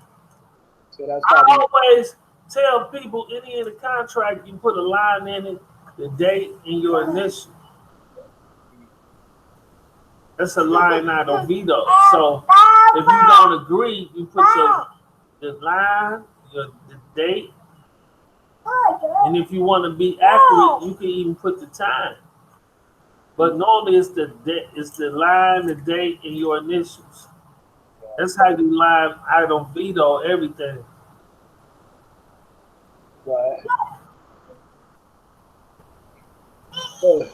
So that's I always tell people any in the contract, you put a line in it, the date, and your initial. That's a line item veto. So if you don't agree, you put the line, the date, and if you want to be accurate, you can even put the time. But normally it's the line, the date, and your initials. That's how you line item veto everything. right. So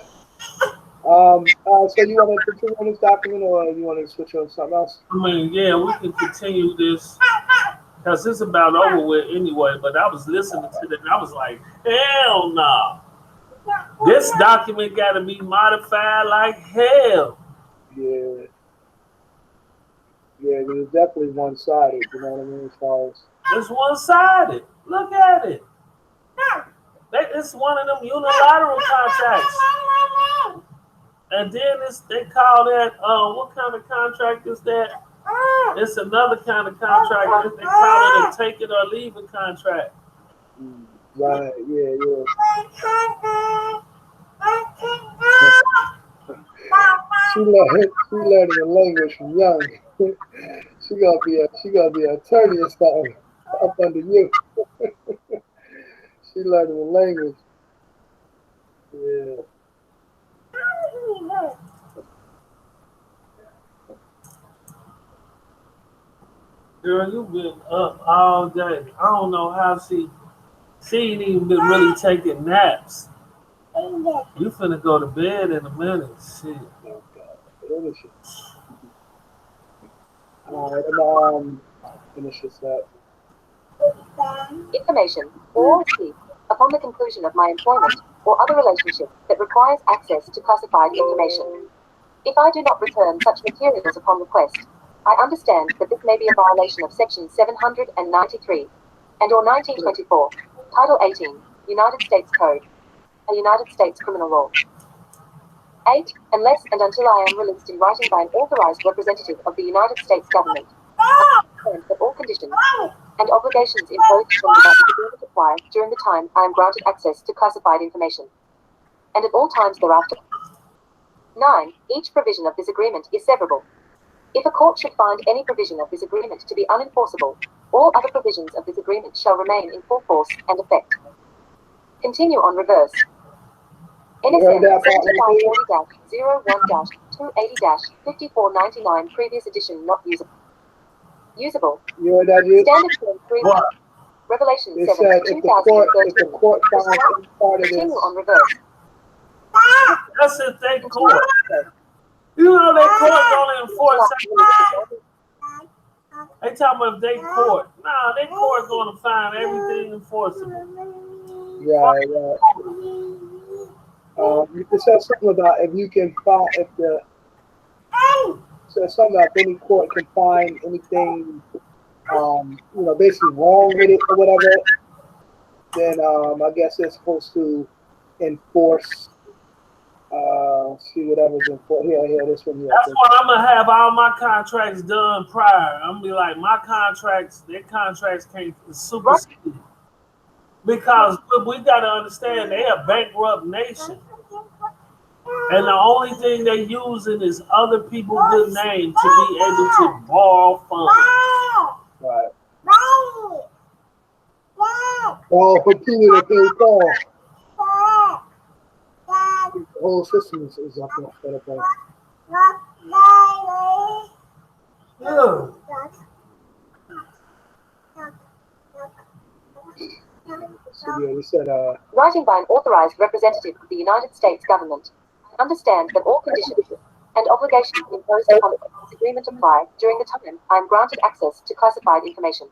you want to continue on this document, or you want to switch on something else? I mean, yeah, we can continue this because it's about over with anyway. But I was listening to it and I was like, hell no. This document got to be modified like hell. Yeah. Yeah, it's definitely one-sided, you know what I mean, as far as... It's one-sided. Look at it. It's one of them unilateral contracts. And then they call that, what kind of contract is that? It's another kind of contract. They call it a take it or leave it contract. Right, yeah. She learning the language from young. She gonna be an attorney or something up under you. She learning the language. Yeah. Girl, you've been up all day. I don't know how she ain't even been really taking naps. You finna go to bed in a minute. Shit. Oh God. All right, finish this up. Information or received upon the conclusion of my employment or other relationship that requires access to classified information. If I do not return such materials upon request, I understand that this may be a violation of Section 793 and or 1924, Title 18, United States Code, a United States criminal law. 8. Unless and until I am released in writing by an authorized representative of the United States government, I understand that all conditions and obligations imposed upon me by this agreement apply during the time I am granted access to classified information, and at all times thereafter. 9. Each provision of this agreement is severable. If a court should find any provision of this agreement to be unenforceable, all other provisions of this agreement shall remain in full force and effect. Continue on reverse. NSM 7540-01-280-5499 previous edition not usable. Usable. You heard that, you? Standard form 3. What? Revelation They 7, said if the 2013. court finds any part of Continue this, on reverse. That's if they court. You know they court don't enforce everything. They talking about if they court. Nah, they court gonna find everything enforceable. right. It says something about if you can find says something about if any court can find anything, basically wrong with it or whatever, then I guess they're supposed to enforce. See whatever's enforced. Here, this one here. That's why I'm gonna have all my contracts done prior. I'm gonna be like, their contracts can't supersede. Because we gotta understand they're a bankrupt nation. And the only thing they're using is other people's good name to be able to borrow funds. Right. Oh, for people that pay call. The whole system is up there. Yeah. So yeah, they said Writing by an authorized representative of the United States government, I understand that all conditions and obligations imposed upon this agreement apply during the time I am granted access to classified information,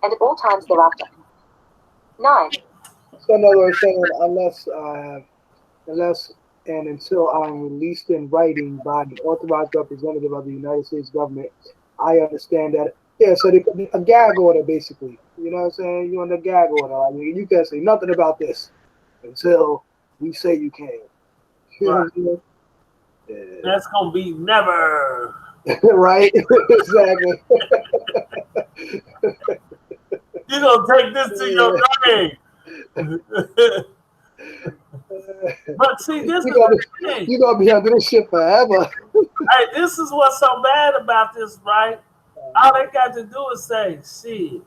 and at all times thereafter. 9. so in other words, saying unless and until I am released in writing by the authorized representative of the United States government, I understand that. Yeah, so they put a gag order basically. You know what I'm saying? You're on the gag order. I mean, you can't say nothing about this until we say you can. You know what I'm saying? Yeah. That's gonna be never. Right? Exactly. You gonna take this to your grave. But see, this is the thing. You're gonna be under this shit forever. Hey, this is what's so bad about this, right? All they got to do is say, shit,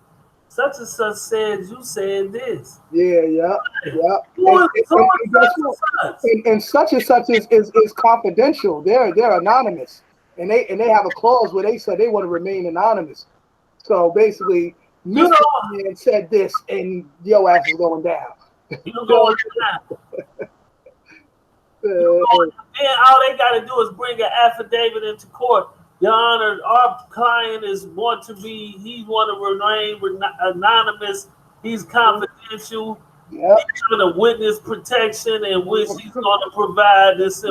such and such said you said this. Yeah. And such and such is confidential. They're anonymous. And they have a clause where they said they want to remain anonymous. So basically, Mr. Man said this and your ass is going down. You going down. And all they got to do is bring an affidavit into court. Your Honor, our client he want to remain anonymous. He's confidential. Yep. He's going to witness protection in which he's going to provide this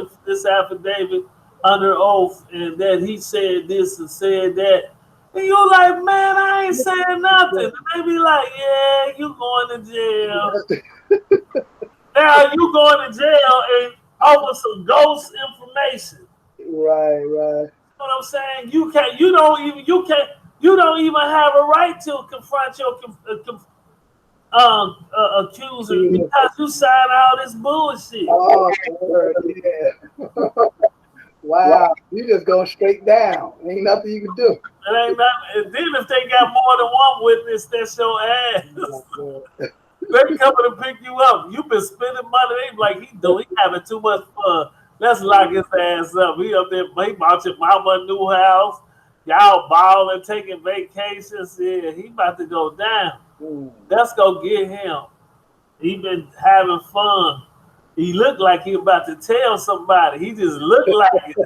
affidavit under oath, and that he said this and said that. And you're like, man, I ain't saying nothing. And they be like, yeah, you going to jail. Now you going to jail and over some ghost information. Right. You know what I'm saying? You don't even have a right to confront your accuser because you signed all this bullshit. Oh, yeah. Wow, you just go straight down. Ain't nothing you can do. It ain't nothing. And then if they got more than one witness, that's your ass. They coming to pick you up. You been spending money. They like he having too much fun. Let's lock his ass up. He up there, he bought your mama a new house. Y'all balling, taking vacations. Yeah, he about to go down. Let's go get him. He been having fun. He looked like he about to tell somebody. He just looked like it.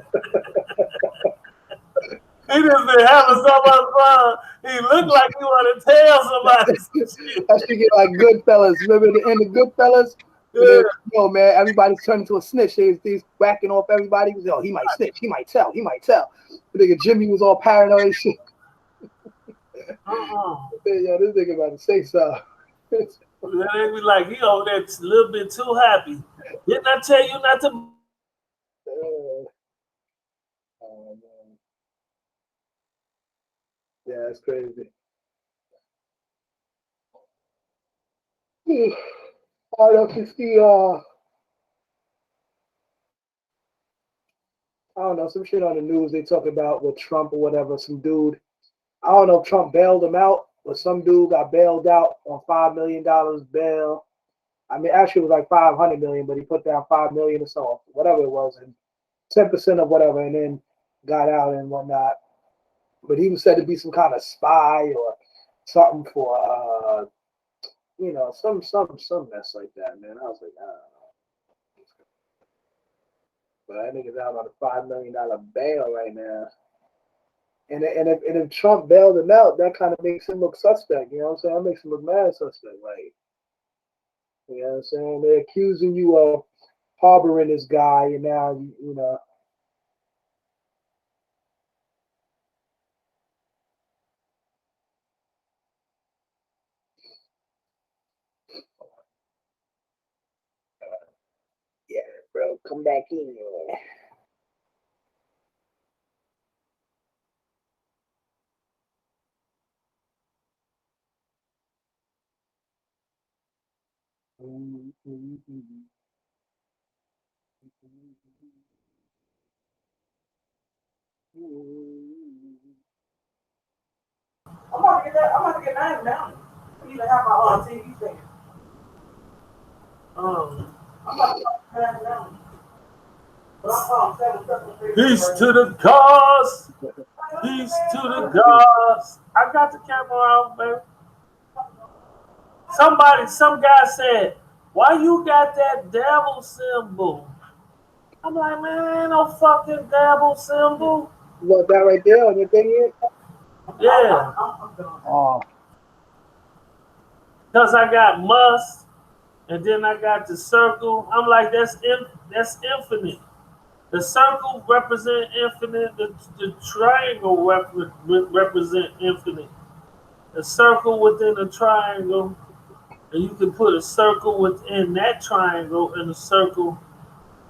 He just been having so much fun. He looked like he want to tell somebody some shit. I should get like Goodfellas. Remember the end of Goodfellas? Yeah. Man, everybody's turning to a snitch. He's whacking off everybody. He might snitch. He might tell. The nigga Jimmy was all paranoid and shit. Yo, this nigga about to say something. They be like, he over there a little bit too happy. Didn't I tell you not to? Oh, man. Yeah, it's crazy. I don't see. I don't know, some shit on the news they talk about with Trump or whatever. Some dude, I don't know if Trump bailed him out, but some dude got bailed out on $5 million bail. I mean, actually, it was like 500 million, but he put down 5 million or so, whatever it was, and 10% of whatever, and then got out and whatnot. But he was said to be some kind of spy or something for, some mess like that, man. I was like, I don't know. But that nigga's out on a $5 million bail right now. And if Trump bailed him out, that kind of makes him look suspect. You know what I'm saying? That makes him look mad suspect. Like, you know what I'm saying? They're accusing you of harboring this guy, and now you know. Yeah, bro, come back in. I'm about to get mad now. I need to have my TV thing. Um, I'm about to get mad now. Peace to the gods. Peace to the gods. I got the camera out, man. Some guy said, "Why you got that devil symbol?" I'm like, man, ain't no fucking devil symbol. You want that right there on your thing here? Yeah, Oh, cause I got must, and then I got the circle. I'm like, that's infinite. The circle represent infinite. The triangle represent infinite. A circle within a triangle, and you can put a circle within that triangle and a circle.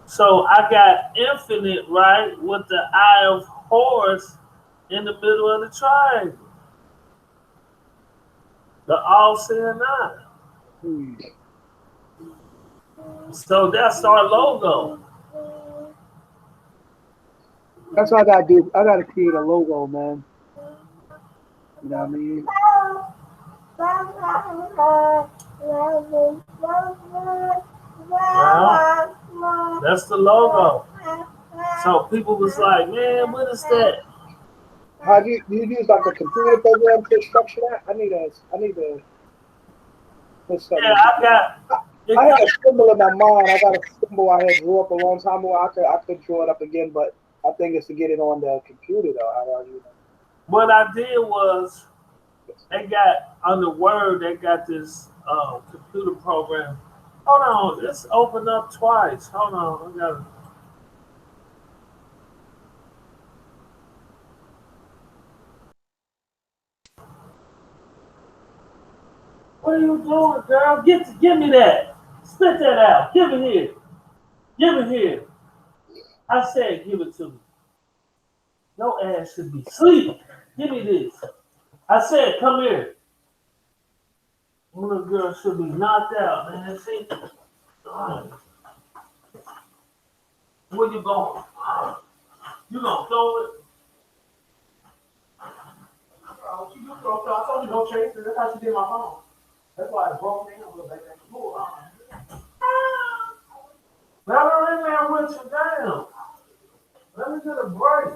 So I got infinite, right, with the eye of horse in the middle of the triangle. The all-seeing eye. So that's our logo. that's what I gotta do. I gotta create a logo, man. You know what I mean? Well, that's the logo. So people was like, man, what is that? How do you use like a computer program to structure that? I need to put Yeah, something. I got it. I had a symbol in my mind. I got a symbol I had drew up a long time ago. I could draw it up again, but I think it's to get it on the computer though. How do you know? What I did was they got on the word. They got this computer program. Hold on, it's opened up twice. Hold on, I got. What are you doing, girl? Give me that. Spit that out. Give it here. Give it here. I said, give it to me. Your ass should be sleeping. Give me this. I said, come here. Little girl should be knocked out, man. See? Where you going? You gonna throw it? I told you don't chase her. That's how she did my phone. That's why it broke down a little bit. Let her in there with you down. Let me get a break.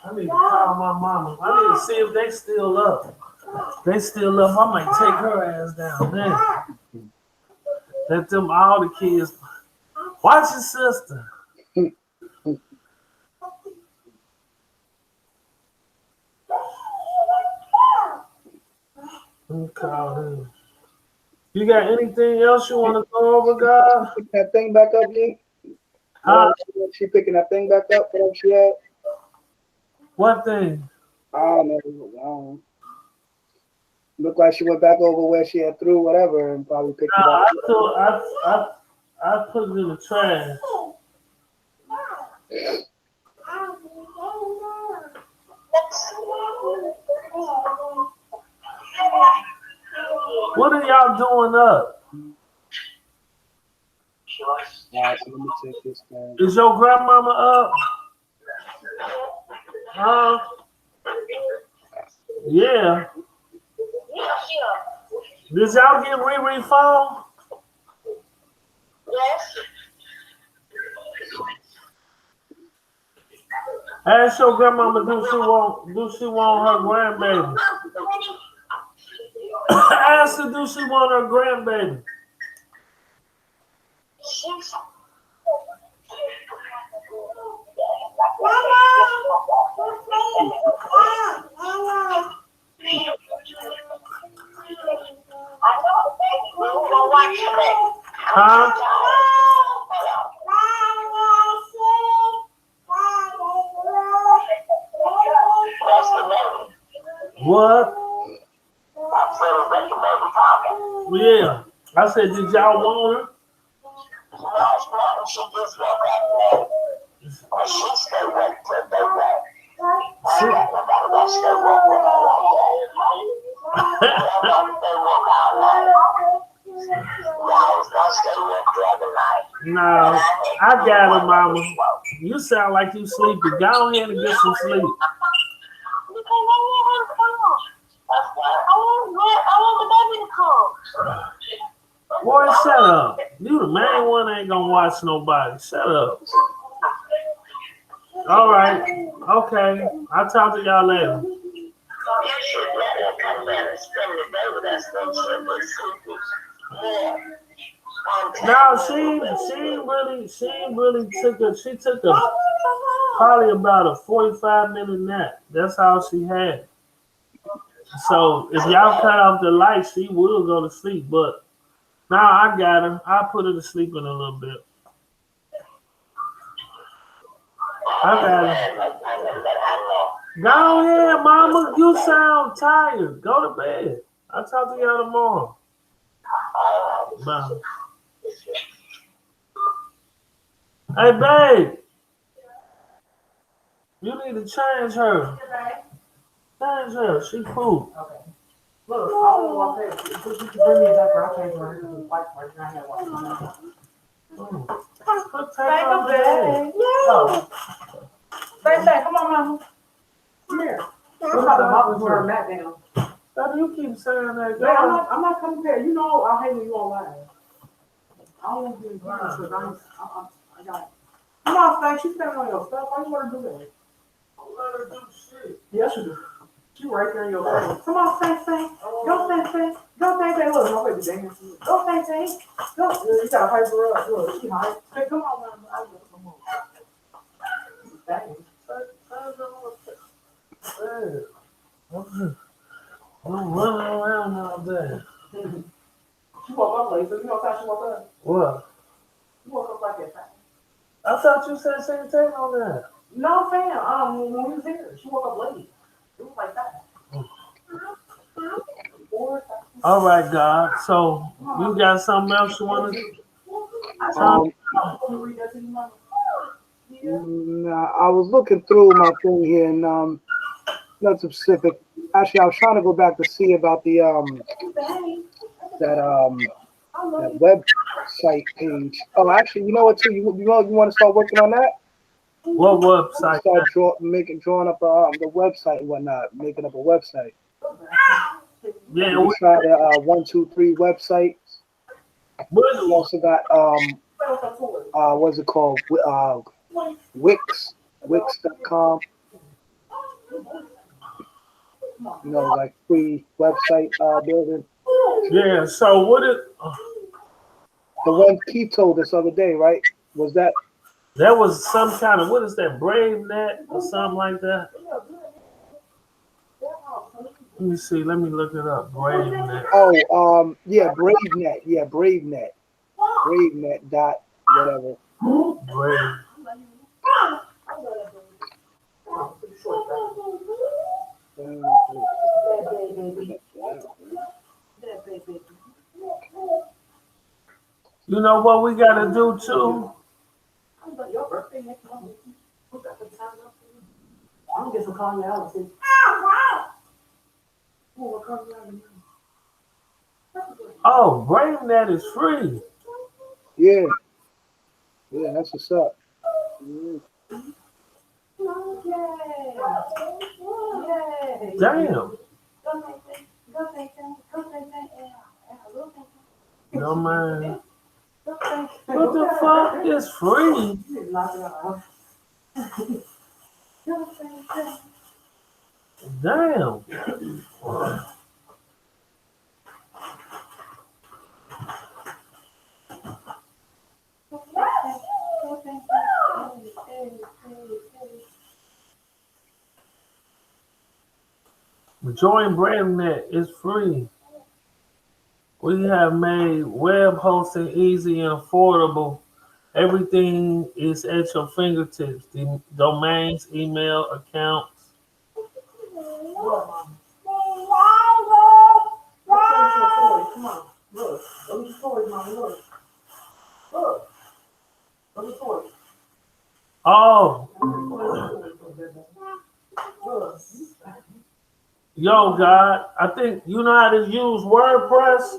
I need to call my mama. I need to see if they still up. They still up. I might take her ass down there. Let them all the kids watch your sister. Let me call him. You got anything else you want to go over, guys? Pick that thing back up, Lee. Huh? She picking that thing back up. Whatever she had. What thing? I don't know. I don't know. Looked like she went back over where she had threw whatever and probably picked it Nah, up. I put it in the trash. What are y'all doing up? Alright, so let me take this down. Is your grandmama up? Huh? Yeah. Did y'all get Riri phone? Yes. Ask your grandmama do she want her grandbaby? Ask her do she want her grandbaby? Huh? What? Yeah. I said, did y'all want her? No, I got her, mama. You sound like you sleepy. Go ahead and get some sleep. Boy, shut up. You the main one ain't gonna watch nobody. Shut up. All right. Okay. I'll talk to y'all later. No, she took a probably about a 45-minute nap. That's all she had. So if y'all cut off the light, she will go to sleep. But now I got her. I'll put her to sleep in a little bit. I got her. Go ahead, mama. You sound tired. Go to bed. I'll talk to y'all tomorrow. Bye. Hey, babe. You need to change her. Change her. She cool. Okay. Look, I don't want to pay. You can bring me a diaper. I'll change her. Because the lights right now. Say, come on, mama. Come here. We're about to mop her mat down. How do you keep saying that? Man, I'm not coming here. You know, I hate when you on live. I don't want to be in class because I got it. Come on, Faye. She's standing on your stuff. Why you want to do that? Don't let her do shit. Yes, you do. She right there in your face. Come on, Faye. Go, Faye. Go, Faye. Look, my baby dancing. Go, Faye. Go. You gotta hype her up. Look, she hype. Hey, come on, man. Come on. Dang. I'm running around all day. She woke up late, so you know what time she woke up? What? She woke up like that time. I thought you said same thing on that. No, fam. When we was here, she woke up late. It was like that. All right, God. So you got something else you want to Nah, I was looking through my thing here and nothing specific. Actually, I was trying to go back to see about the that website page. Oh, actually, you know what? Too, you want to start working on that? What website? Start drawing up the website and whatnot, making up a website. Yeah, we tried a 1, 2, 3 website. We also got what's it called? Wix.com. You know, like free website building. Yeah. So what it? The one Keith told us the other day, right? Was that? That was some kind of, what is that? BraveNet or something like that. Let me see. Let me look it up. BraveNet. Oh, yeah, BraveNet. Yeah, BraveNet. BraveNet dot whatever. Brave. You know what we gotta do too? I'm gonna get some Kanye Alice. Oh, BrainNet is free. Yeah, yeah, that's what's up. Mhm. Yay! Yay! Damn. Go, Nathan. Go, Nathan. Go, Nathan. Yeah. Go, Nathan. No man. Go, Nathan. What the fuck is free? You knock it off. Go, Nathan. Damn. Go, Nathan. Go, Nathan. Hey, hey, hey. Join BrainNet. It's free. We have made web hosting easy and affordable. Everything is at your fingertips. The domains, email, accounts. Come on. Look. Look at the toys, Mama. Look. Look. Look at the toys. Oh, Look. yo, God, I think you know how to use WordPress.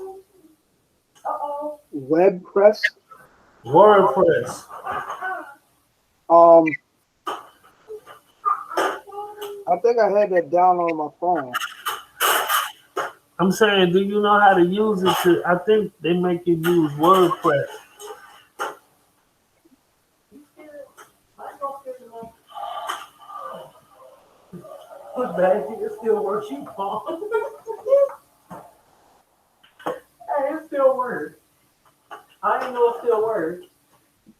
Uh-oh. WebPress. WordPress. Um, I think I had that down on my phone. I'm saying, do you know how to use it? I think they make you use WordPress. Look, baby, it still works. You call. Hey, it still works. I didn't know it still works.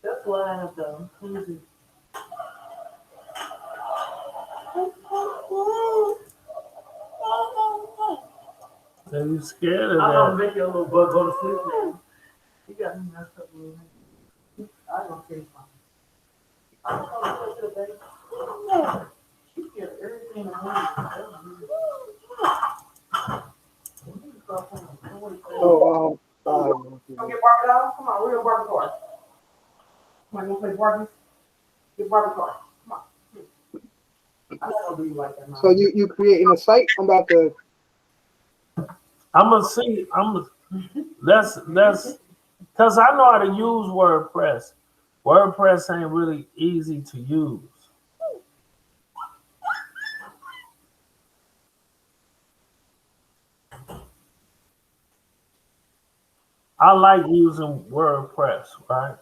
That's what I have done. Let me see. Are you scared of I'm gonna that? make your little butt go to sleep now. You got me messed up a little bit. I don't say something. I don't know what to say. You get everything around. Oh, Come get Barbie doll. Come on, we're gonna Barbie car. Come on, you wanna play Barbie? Get Barbie car. Come on. I'm not gonna do you like that, so Mom. you creating a site? I'm about to. I'm gonna see. That's because I know how to use WordPress. WordPress ain't really easy to use. I like using WordPress, right?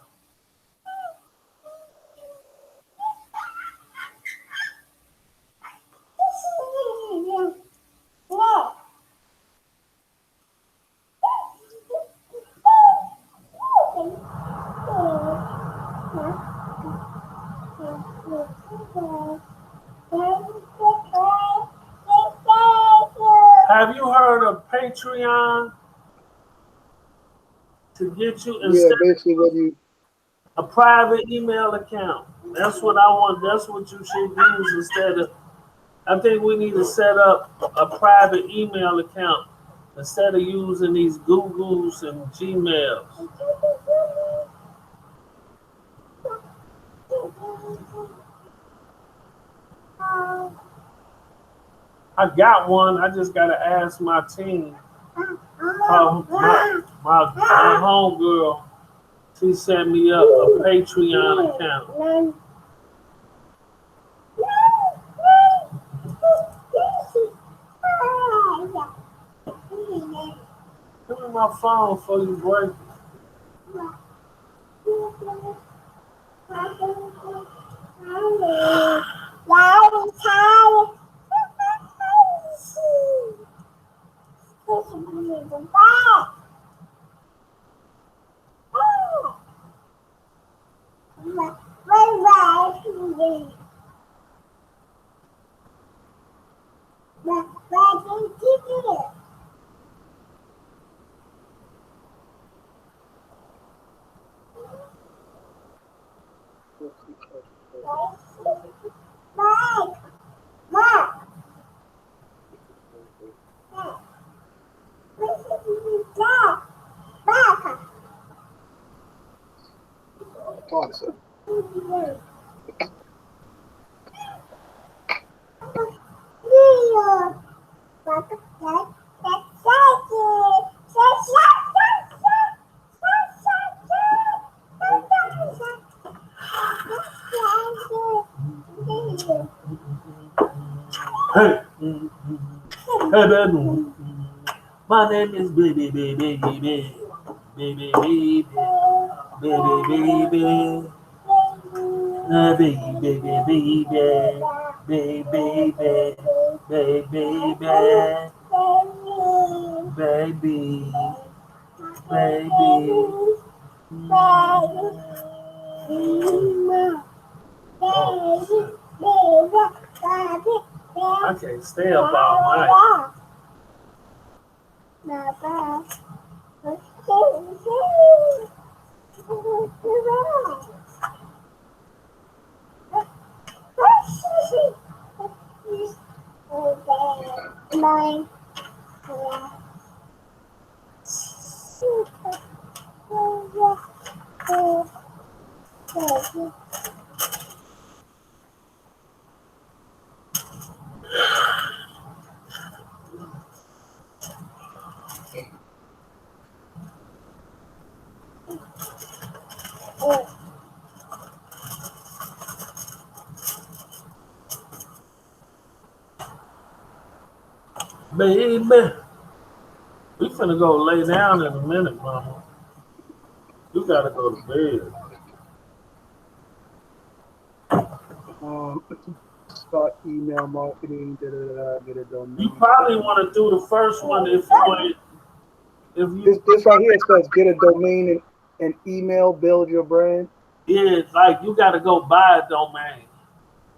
Have you heard of Patreon to get you Yeah, instead basically what you. a private email account? That's what I want. That's what you should use instead of. I think we need to set up a private email account instead of using these Googles and Gmails. I got one. I just gotta ask my team. My homegirl, she set me up a Patreon account. Give me my phone for you break. Awesome. Hey, hey, baby. My name is baby, baby, baby, baby, baby, baby, baby. Baby, baby, baby, baby, baby, baby, baby, baby. I can't stay up all night. Baby, we finna go lay down in a minute, mama. You gotta go to bed. Um, start email marketing. Da, da, da, get a You domain. probably want to do the first one if you ain't. If you, This right here says get a domain and email, build your brand. yeah, like you gotta go buy a domain,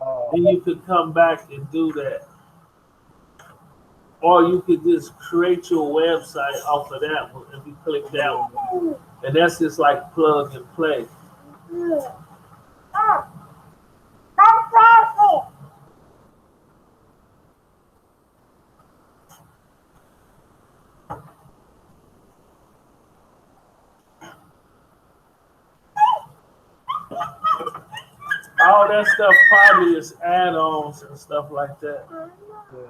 Uh, then you could come back and do that, or you could just create your website off of that one if you click that one, and that's just like plug and play. All that stuff probably is add-ons and stuff like that. yeah.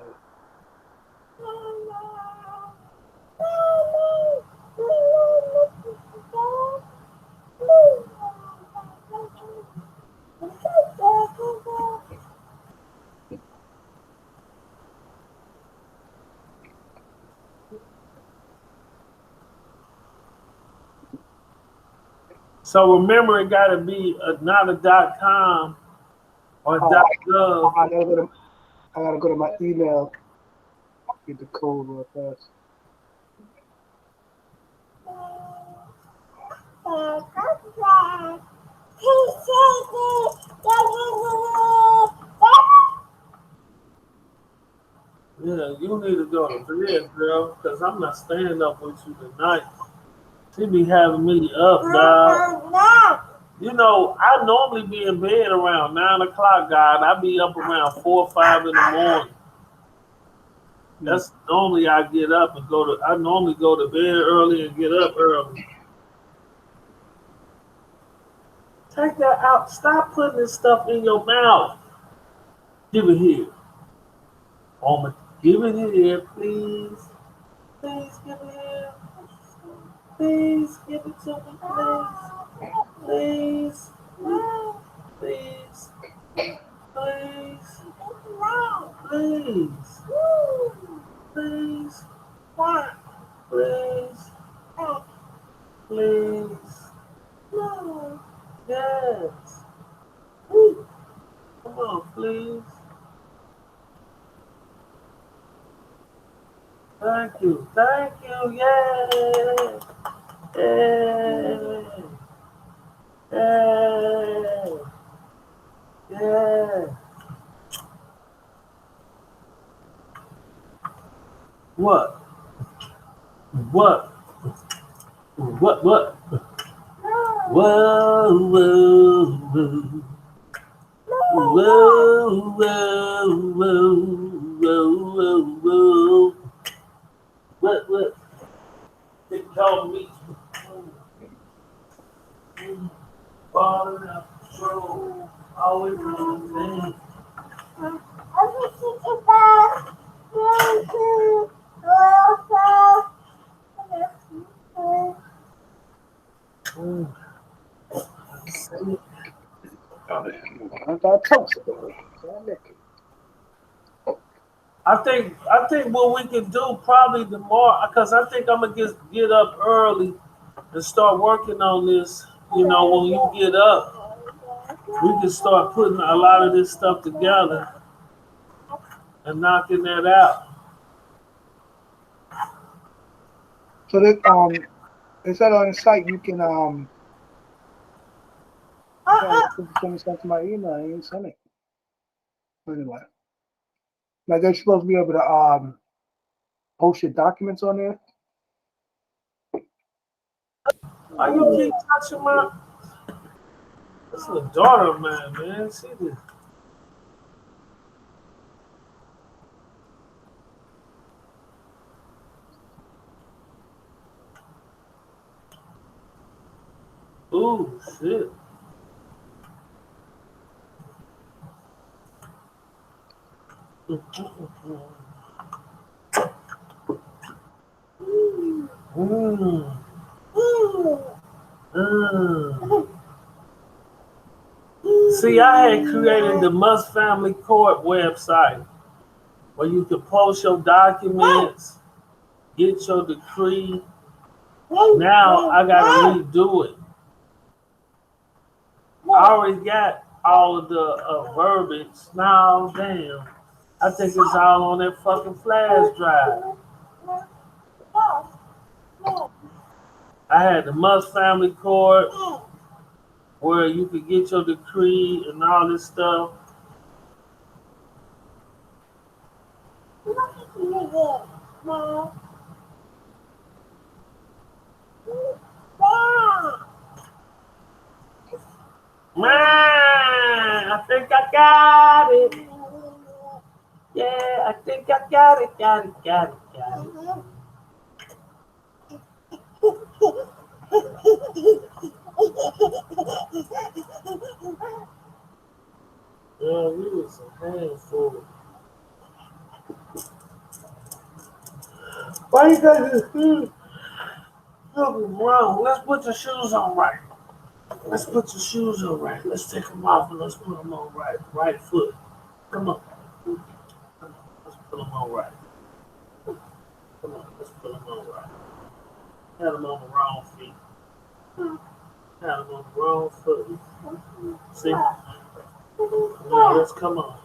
So remember, it got to be not a .com or Oh, .gov. I gotta go to my email. Get the code real fast. Yeah, you need to go to bed, girl, because I'm not staying up with you tonight. She be having me up, dog. You know, I normally be in bed around 9 o'clock, God. I be up around 4 or 5 in the morning. Hmm. That's normally I get up and go to. I normally go to bed early and get up early. Take that out. Stop putting this stuff in your mouth. Give it here. Woman, give it here, please. Please give it here. Please give it to me, please. Please. Please. Please. Please. Please. Please. Please. Yes. Come on, please. Thank you. Thank you. Yay. Yay. Yay. Yay. What? What? What? Whoa, whoa, whoa. Whoa, whoa, whoa, whoa, whoa, whoa. What? They call me falling out of control. Always on the thing. Mm. Say, I got toast. So I make it. I think what we can do probably tomorrow, because I think I'm gonna get up early and start working on this. When you get up, we can start putting a lot of this stuff together and knocking that out. So that they said on the site you can yeah, send this to my email. I ain't send it. Anyway, like they're supposed to be able to post your documents on there. Why you keep touching my? This is a daughter of mine, man. See this? Ooh, shit. Mm. Mm. See, I had created the Must Family Court website where you could post your documents, get your decree. Now I gotta redo it. I already got all of the verbiage. Now, damn, I think it's all on that fucking flash drive. I had the Must Family Court where you could get your decree and all this stuff. Man, I think I got it. Yeah, I think I got it, got it. Yeah, we was a handful. Why you got this something wrong? Let's put your shoes on right. Let's put your shoes on right. Let's take them off and let's put them on right foot. Come on. Let's put them on right. Come on, let's put them on right. Had them on the wrong feet. Had them on the wrong foot. See? Now let's come on.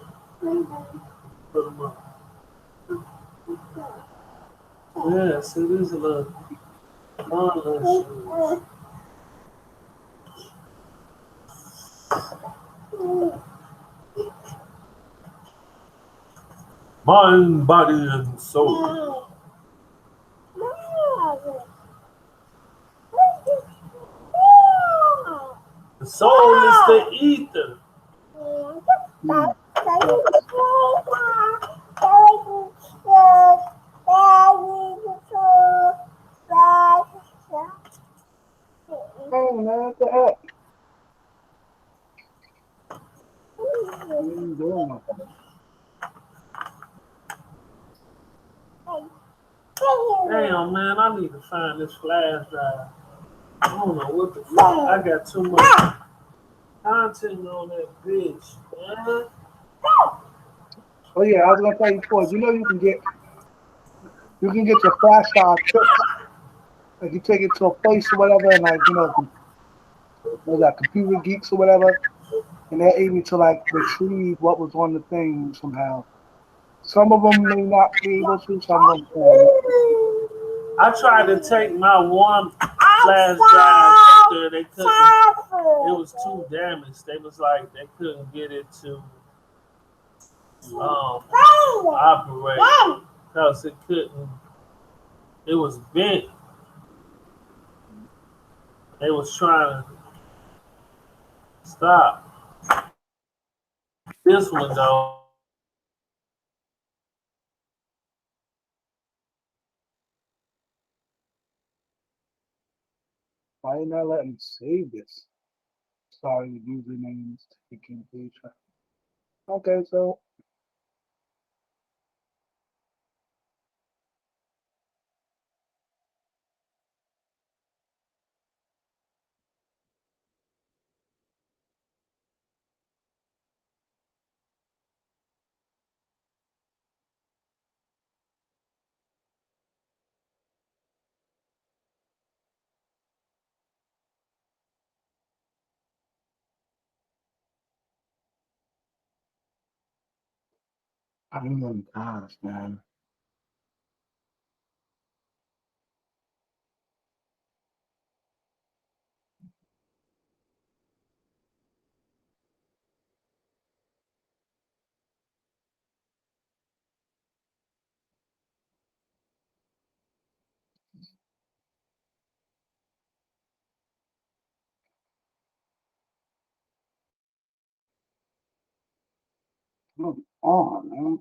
Put them on. Yeah, see, these are the fun little shoes. Mind, body, and soul. The soul is the ether. Hmm. Hey man, what the heck? You ain't doing nothing. Damn, man, I need to find this flash drive. I don't know what the fuck. I got too much content on that bitch, man. Oh yeah, I was gonna tell you before. You know you can get your flash drive fixed. Like you take it to a place or whatever, and like there's like computer geeks or whatever, and they're able to like retrieve what was on the thing somehow. Some of them may not be able to. Some of them can. I tried to take my one flash drive up there. They couldn't. It was too damaged. They was like they couldn't get it to operate because it couldn't. It was bent. They was trying to stop. This one though. Why didn't I let me save this? Sorry, the username is taking page. Okay, so I mean, gosh, man. Come on, man.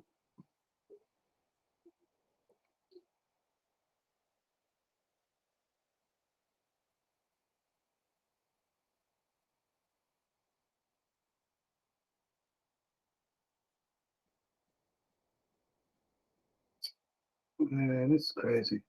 Man, it's crazy.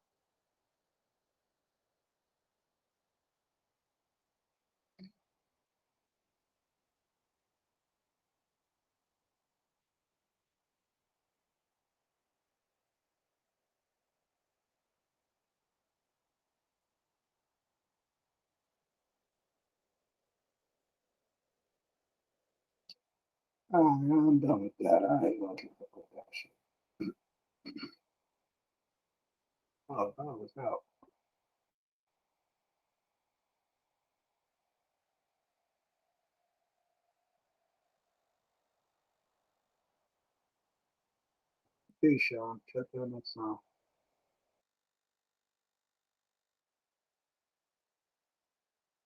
Oh, man, I'm done with that. I ain't gonna keep up with that shit. Oh, that was out. Peace, y'all. Check that next time.